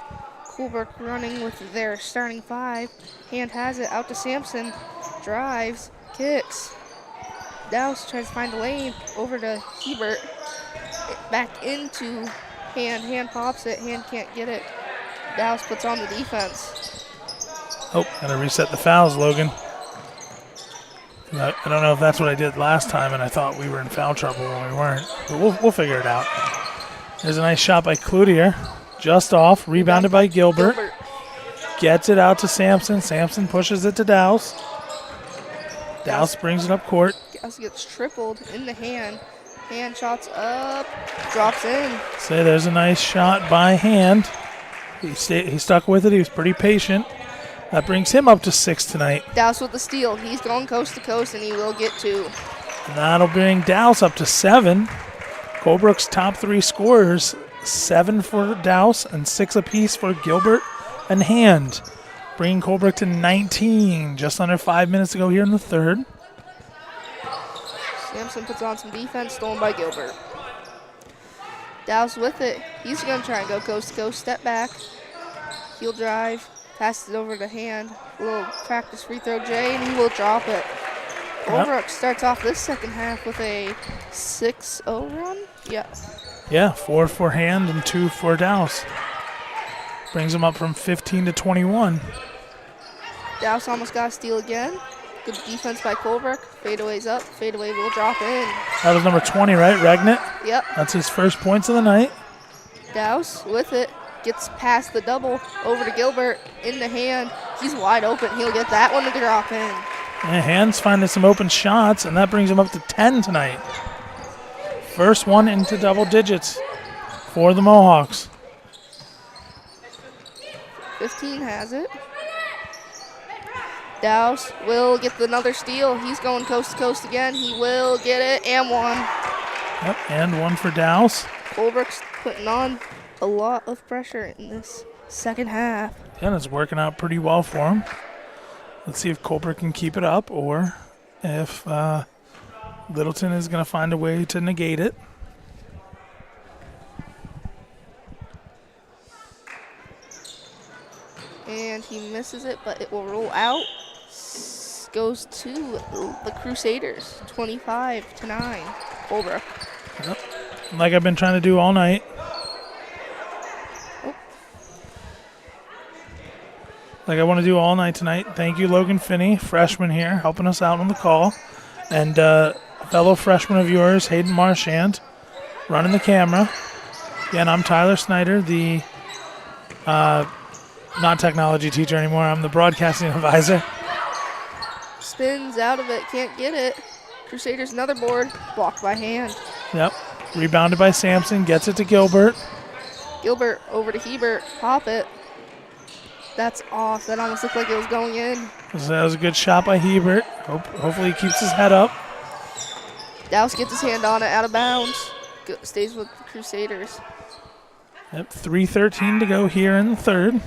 Colebrook running with their starting 5. Hand has it out to Sampson. Drives, kicks. Douse tries to find a lane. Over to Hebert. Back into Hand. Hand pops it. Hand can't get it. Douse puts on the defense. Oh, gotta reset the fouls, Logan. I don't know if that's what I did last time, and I thought we were in foul trouble when we weren't. But we'll figure it out. There's a nice shot by Cloutier. Just off. Rebounded by Gilbert. Gets it out to Sampson. Sampson pushes it to Douse. Douse brings it up court. Douse gets tripled in the Hand. Hand shots up. Drops in. Say there's a nice shot by Hand. He stuck with it. He was pretty patient. That brings him up to 6 tonight. Douse with the steal. He's going coast to coast, and he will get 2. And that'll bring Douse up to 7. Colebrook's top 3 scorers, 7 for Douse and 6 apiece for Gilbert and Hand. Bringing Colebrook to 19. Just under 5 minutes to go here in the third. Sampson puts on some defense, stolen by Gilbert. Douse with it. He's going to try and go coast to coast. Step back. He'll drive. Passes it over to Hand. A little practice free throw, Jay, and he will drop it. Colebrook starts off this second half with a 6-0 run. Yeah, 4 for Hand and 2 for Douse. Brings him up from 15 to 21. Douse almost got a steal again. Good defense by Colebrook. Fadeaway's up. Fadeaway will drop in. That was number 20, right? Regnet? Yep. That's his first points of the night. Douse with it. Gets past the double over to Gilbert in the Hand. He's wide open. He'll get that one to drop in. And Hand's finding some open shots, and that brings him up to 10 tonight. First one into double digits for the Mohawks. 15 has it. Douse will get another steal. He's going coast to coast again. He will get it, and 1. Yep, and 1 for Douse. Colebrook's putting on a lot of pressure in this second half. Yeah, and it's working out pretty well for him. Let's see if Colebrook can keep it up or if Littleton is going to find a way to negate it. And he misses it, but it will roll out. Goes to the Crusaders, 25-9. Colebrook. Yep. Like I've been trying to do all night. Like I want to do all night tonight. Thank you, Logan Finney, freshman here, helping us out on the call. And fellow freshman of yours, Hayden Marchand, running the camera. Again, I'm Tyler Snyder, the not technology teacher anymore. I'm the broadcasting advisor. Spins out of it, can't get it. Crusaders another board, blocked by Hand. Yep. Rebounded by Sampson, gets it to Gilbert. Gilbert over to Hebert, pop it. That's off. That almost looked like it was going in. That was a good shot by Hebert. Hopefully he keeps his head up. Douse gets his hand on it, out of bounds. Stays with the Crusaders. Yep, 3:13 to go here in the third.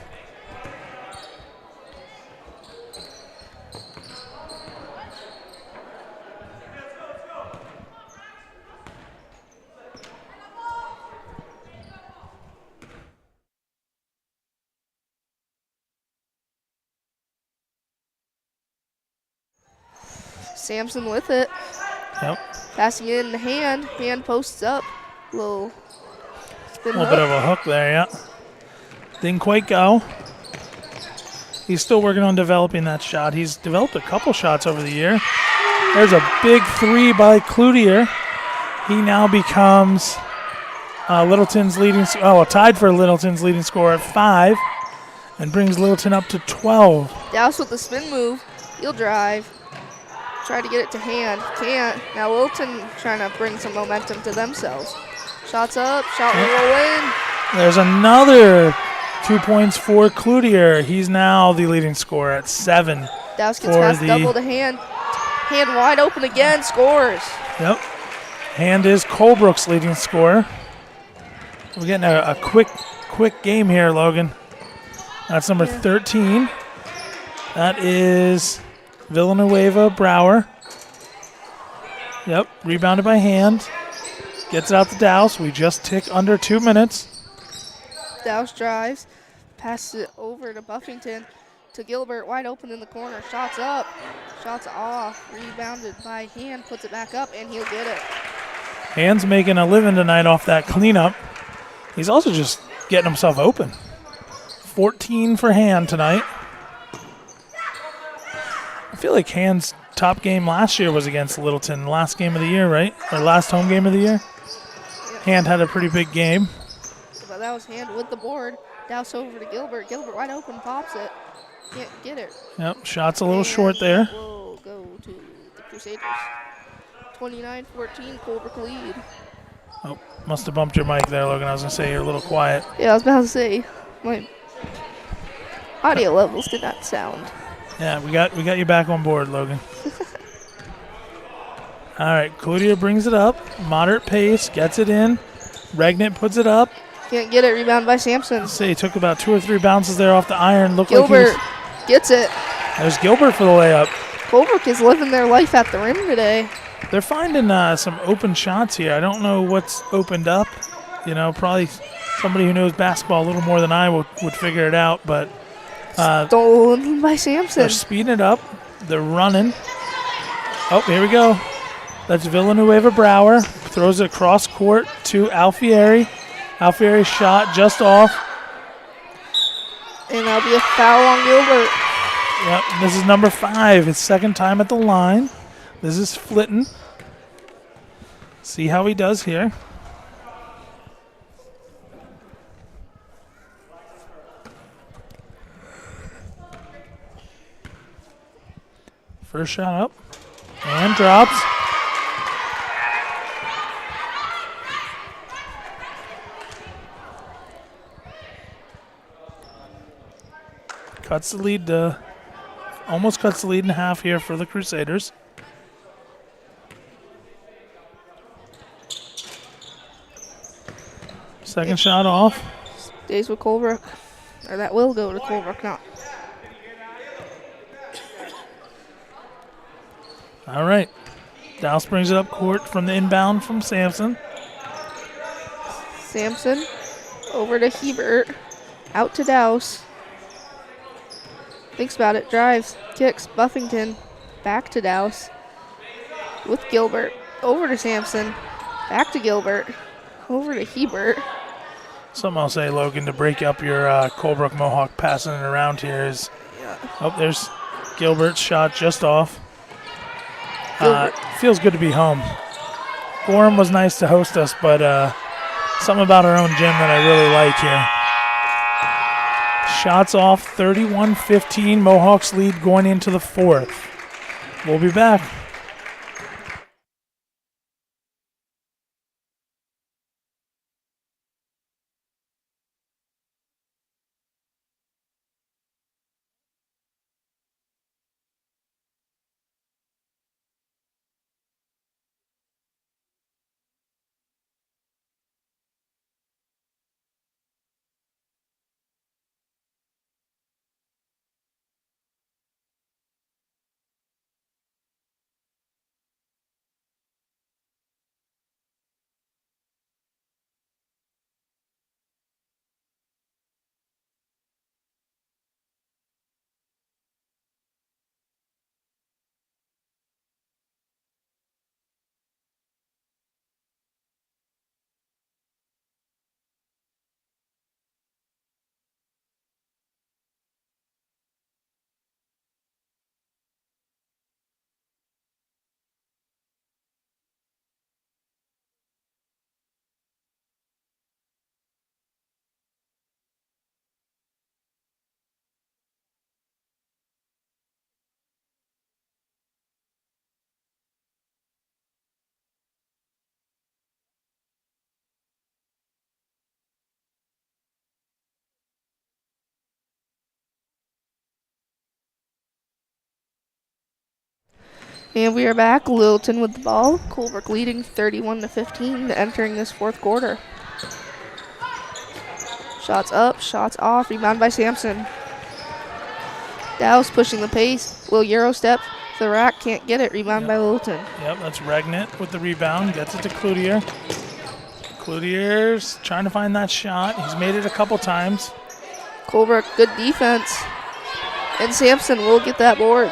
Sampson with it. Yep. Passing it in the Hand. Hand posts up. Little spin A little bit of a hook there, yeah. Didn't quite go. He's still working on developing that shot. He's developed a couple shots over the year. There's a big 3 by Cloutier. He now becomes Littleton's leading, tied for Littleton's leading scorer at 5 and brings Littleton up to 12. Douse with the spin move. He'll drive. Try to get it to Hand. Can't. Now Littleton trying to bring some momentum to themselves. Shots up. Shot will roll in. There's another 2 points for Cloutier. He's now the leading scorer at 7. Douse gets past double to Hand. Hand wide open again. Scores. Yep. Hand is Colebrook's leading scorer. We're getting a quick game here, Logan. That's number 13. That is Villanueva Brower. Yep, rebounded by Hand. Gets it out to Douse. We just tick under 2 minutes. Douse drives, passes it over to Buffington, to Gilbert, wide open in the corner. Shots up, shots off, rebounded by Hand, puts it back up, and he'll get it. Hand's making a living tonight off that cleanup. He's also just getting himself open. 14 for Hand tonight. I feel like Hand's top game last year was against Littleton, last game of the year, right? Or last home game of the year. Yep. Hand had a pretty big game. But that was Hand with the board. Douse over to Gilbert. Gilbert wide open, pops it. Can't get it. Yep, shot's a little short there. We'll go to the Crusaders. 29-14, Colebrook lead. Oh, must have bumped your mic there, Logan. I was going to say you're a little quiet. Yeah, I was about to say, my audio levels did not sound. Yeah, we got you back on board, Logan. All right, Cloutier brings it up. Moderate pace, gets it in. Regnant puts it up. Can't get it, rebound by Sampson. Let's see, he took about 2 or 3 bounces there off the iron. Looked Gilbert like gets it. There's Gilbert for the layup. Colebrook is living their life at the rim today. They're finding some open shots here. I don't know what's opened up. You know, probably somebody who knows basketball a little more than I would figure it out. But stolen by Sampson. They're speeding it up. They're running. Oh, here we go. That's Villanueva Brower. Throws it across court to Alfieri. Alfieri's shot just off. And that'll be a foul on Gilbert. Yep, this is number 5. His second time at the line. This is Flitton. See how he does here. First shot up. And drops. Cuts the lead to, almost cuts the lead in half here for the Crusaders. Second shot off. Stays with Colebrook. Or that will go to Colebrook now. All right. Douse brings it up court from the inbound from Sampson. Sampson over to Hebert. Out to Douse. Thinks about it, drives, kicks, Buffington, back to Douse, with Gilbert, over to Sampson, back to Gilbert, over to Hebert. Something I'll say, Logan, to break up your Colebrook Mohawk passing it around here is, oh, there's Gilbert's shot just off. Feels good to be home. Gorham was nice to host us, but something about our own gym that I really like here. Shots off, 31-15. Mohawks lead going into the 4th. We'll be back. And we are back. Littleton with the ball. Colebrook leading 31-15 entering this 4th quarter. Shots up, shots off. Rebound by Sampson. Douse pushing the pace. Little Euro step. To the rack, can't get it. Rebound by Littleton. Yep, that's Regnant with the rebound. Gets it to Cloutier. Cloutier's trying to find that shot. He's made it a couple times. Colebrook, good defense. And Sampson will get that board.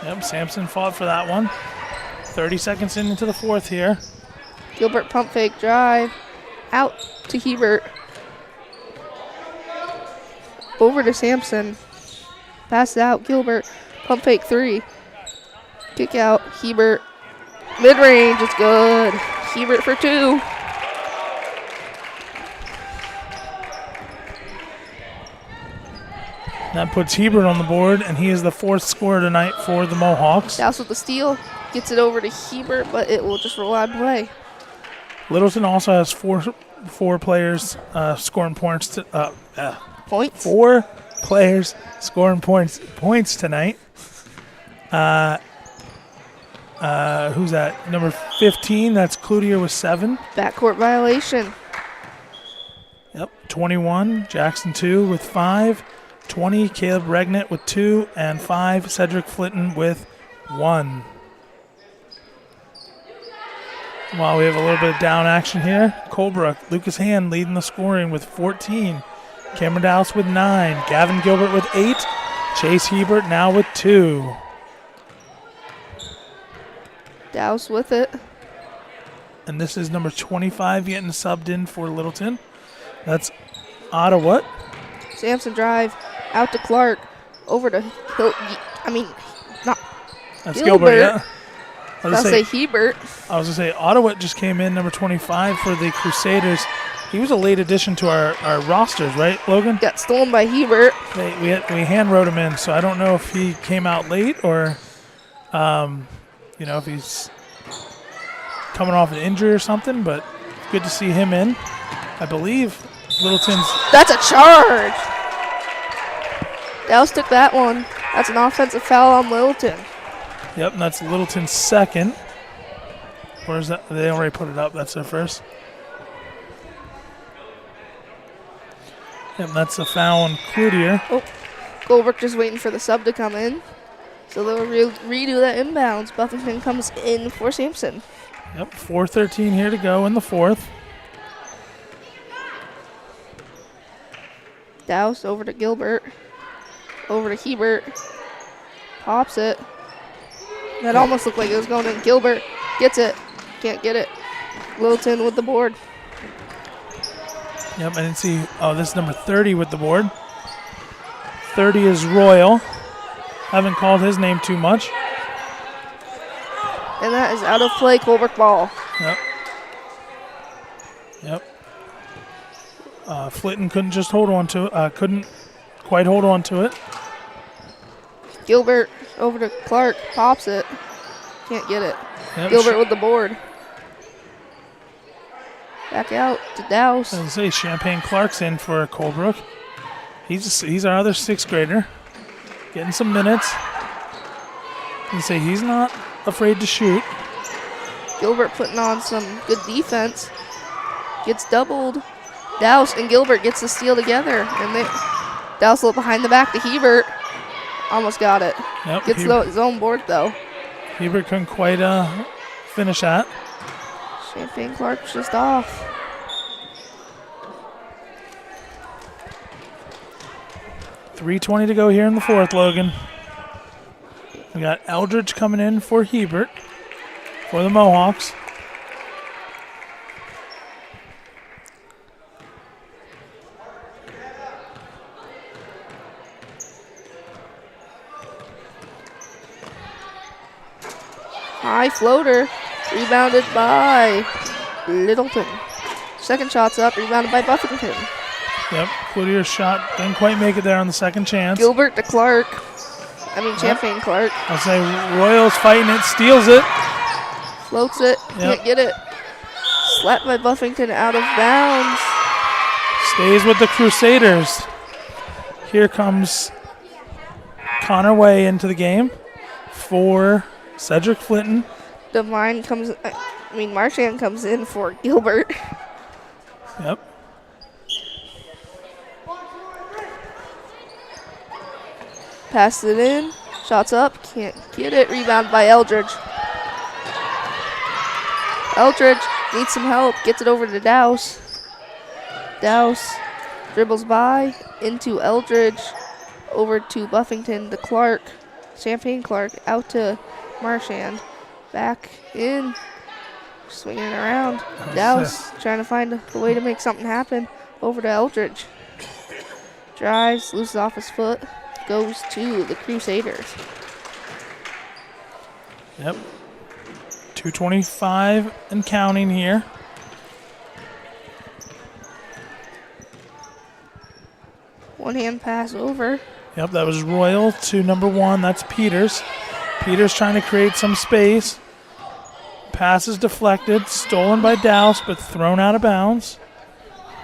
Yep, Sampson fought for that one. 30 seconds into the fourth here. Gilbert pump fake drive. Out to Hebert. Over to Sampson. Pass it out. Gilbert. Pump fake 3. Kick out. Hebert. Mid-range. It's good. Hebert for 2. That puts Hebert on the board, and he is the 4th scorer tonight for the Mohawks. Douse with the steal. Gets it over to Hebert, but it will just roll out of play. Littleton also has four players scoring points. Points? 4 players scoring points tonight. Who's that? Number 15. That's Cloutier with 7. Backcourt violation. Yep. 21. Jackson 2 with 5. 20. Caleb Regnett with 2 and 5. Cedric Flitton with 1. While we have a little bit of down action here, Colebrook, Lucas Hand leading the scoring with 14. Cameron Dowse with 9. Gavin Gilbert with 8. Chase Hebert now with 2. Dowse with it. And this is number 25 getting subbed in for Littleton. That's Ottawa. Sampson drive. Out to Clark. Over to That's Gilbert, yeah. I was going to say Hebert. I was going to say Ottawa just came in, number 25 for the Crusaders. He was a late addition to our rosters, right, Logan? Got stolen by Hebert. We hand wrote him in, so I don't know if he came out late or, if he's coming off an injury or something, but it's good to see him in. I believe Littleton's... That's a charge! Dallas took that one. That's an offensive foul on Littleton. Yep, and that's Littleton's second. Where's that? They already put it up. That's their first. Yep, that's a foul on Cloutier. Oh, Colebrook just waiting for the sub to come in. So they'll redo that inbounds. Buffington comes in for Sampson. Yep, 4:13 here to go in the fourth. Dowse over to Gilbert. Over to Hebert. Pops it. That almost looked like it was going in. Gilbert gets it. Can't get it. Littleton with the board. Yep, I didn't see. Oh, this is number 30 with the board. 30 is Royal. Haven't called his name too much. And that is out of play, Colebrook ball. Yep. Flitton couldn't just hold on to it. Couldn't quite hold on to it. Gilbert over to Clark. Pops it. Can't get it. Yep, Gilbert with the board. Back out to Dowse. I was going to say Champagne Clark's in for Colebrook. He's our other 6th grader. Getting some minutes. You say he's not afraid to shoot. Gilbert putting on some good defense. Gets doubled. Dowse and Gilbert gets the steal together. And Dowse a little behind the back to Hebert. Almost got it. Yep, Gets his own board though. Hebert couldn't quite finish that. Champagne Clark's just off. .320 to go here in the fourth, Logan. We got Eldridge coming in for Hebert for the Mohawks. High floater. Rebounded by Littleton. Second shot's up. Rebounded by Buffington. Yep, Cloutier's shot didn't quite make it there on the second chance. Gilbert to Clark. Champagne Clark. I'll say Royals fighting it, steals it. Floats it, can't get it. Slapped by Buffington out of bounds. Stays with the Crusaders. Here comes Connor Way into the game for Cedric Flitton. Marchand comes in for Gilbert. Yep. Passed it in. Shots up. Can't get it. Rebound by Eldridge. Eldridge Needs some help. Gets it over to Douse. Douse dribbles by into Eldridge. Over to Buffington to Clark. Champagne Clark out to Marchand. Back in. Swinging it around. Douse trying to find a way to make something happen. Over to Eldridge. Drives, loses off his foot. Goes to the Crusaders. Yep. 2:25 and counting here. One hand pass over. Yep, that was Royal to number 1. That's Peters. Peters trying to create some space. Pass is deflected, stolen by Douse, but thrown out of bounds.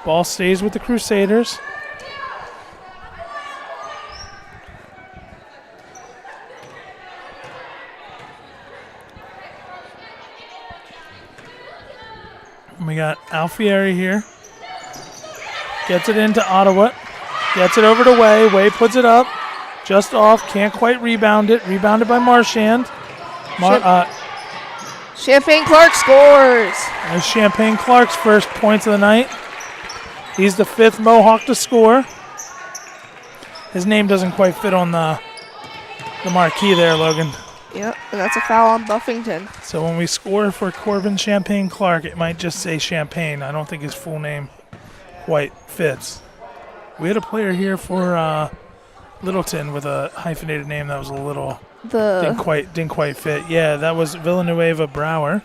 Ball stays with the Crusaders. We got Alfieri here. Gets it into Ottawa. Gets it over to Way. Way puts it up. Just off. Can't quite rebound it. Rebounded by Marchand. Champagne Clark scores. There's Champagne Clark's first points of the night. He's the 5th Mohawk to score. His name doesn't quite fit on the marquee there, Logan. Yep, and that's a foul on Buffington. So when we score for Corbin Champagne Clark, it might just say Champagne. I don't think his full name quite fits. We had a player here for Littleton with a hyphenated name that was a little didn't quite fit. Yeah, that was Villanueva Brower.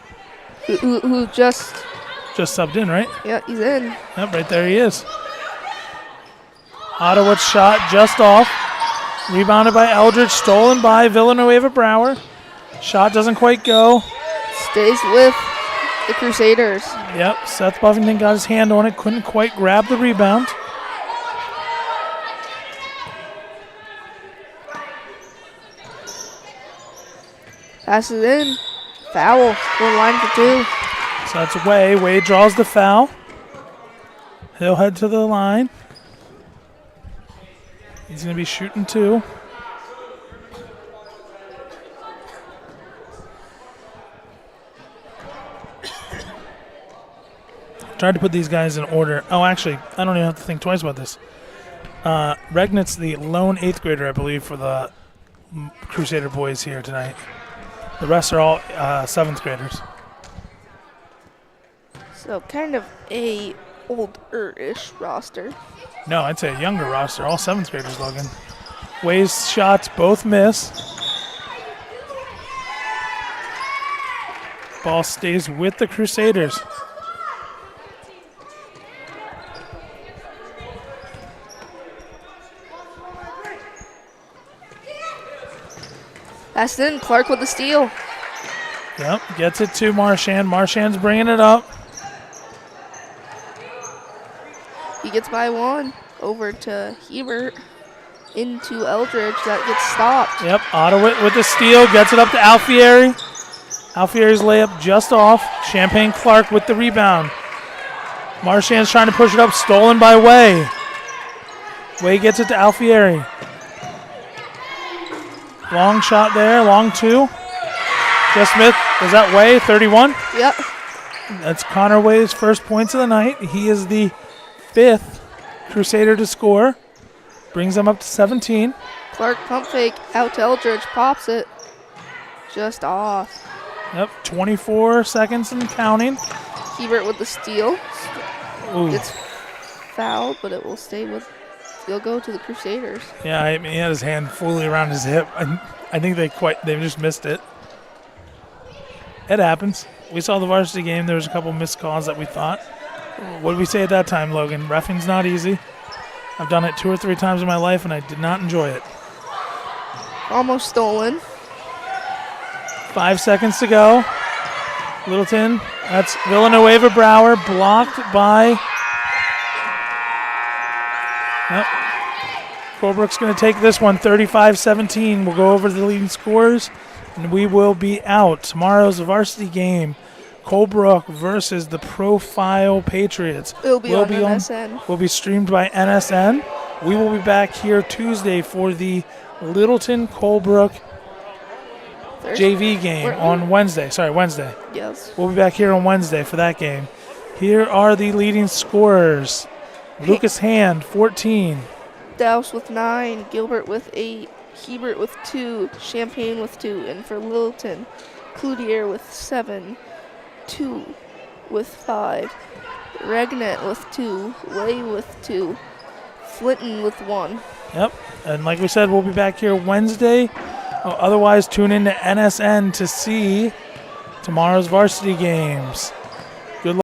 Who just subbed in, right? Yeah, he's in. Yep, right there he is. Ottawa's shot just off. Rebounded by Eldridge, stolen by Villanueva Brower. Shot doesn't quite go. Stays with the Crusaders. Yep, Seth Buffington got his hand on it, couldn't quite grab the rebound. Passes in. Foul. We're line for 2. So that's Way. Way draws the foul. He'll head to the line. He's going to be shooting 2. Tried to put these guys in order. Oh, actually, I don't even have to think twice about this. Regnit's the lone 8th grader, I believe, for the Crusader boys here tonight. The rest are all 7th graders. So kind of a older-ish roster. No, I'd say a younger roster. All 7th graders, Logan. Way's shots both miss. Ball stays with the Crusaders. Pass in. Clark with the steal. Yep, gets it to Marchand. Marchand's bringing it up. He gets by 1 over to Hebert. Into Eldridge. That gets stopped. Yep, Ottawa with the steal. Gets it up to Alfieri. Alfieri's layup just off. Champagne Clark with the rebound. Marchand's trying to push it up. Stolen by Way. Way gets it to Alfieri. Long shot there. Long 2. Jeff Smith, was that Way? 31? Yep. That's Connor Way's first points of the night. He is the 5th Crusader to score. Brings them up to 17. Clark pump fake out to Eldridge. Pops it. Just off. Yep, 24 seconds and counting. Hebert with the steal. Ooh. It's fouled, but it will stay with. It'll go to the Crusaders. Yeah, I mean, he had his hand fully around his hip. I think they just missed it. It happens. We saw the varsity game. There was a couple missed calls that we thought. What did we say at that time, Logan? Reffing's not easy. I've done it 2 or 3 times in my life, and I did not enjoy it. Almost stolen. 5 seconds to go. Littleton. That's Villanueva Brower blocked by. Yep. Colebrook's going to take this one 35-17. We'll go over the leading scores, and we will be out. Tomorrow's varsity game, Colebrook versus the Profile Patriots. It'll be on NSN. Will be streamed by NSN. We will be back here Tuesday for the Littleton Colebrook JV game on Wednesday. Sorry, Wednesday. Yes. We'll be back here on Wednesday for that game. Here are the leading scorers. Lucas Hand, 14. Douse with 9, Gilbert with 8, Hebert with 2, Champagne with 2, and for Littleton, Cloutier with 7, 2 with 5, Regnet with 2, Lay with 2, Flinton with 1. Yep, and like we said, we'll be back here Wednesday. Otherwise, tune in to NSN to see tomorrow's varsity games.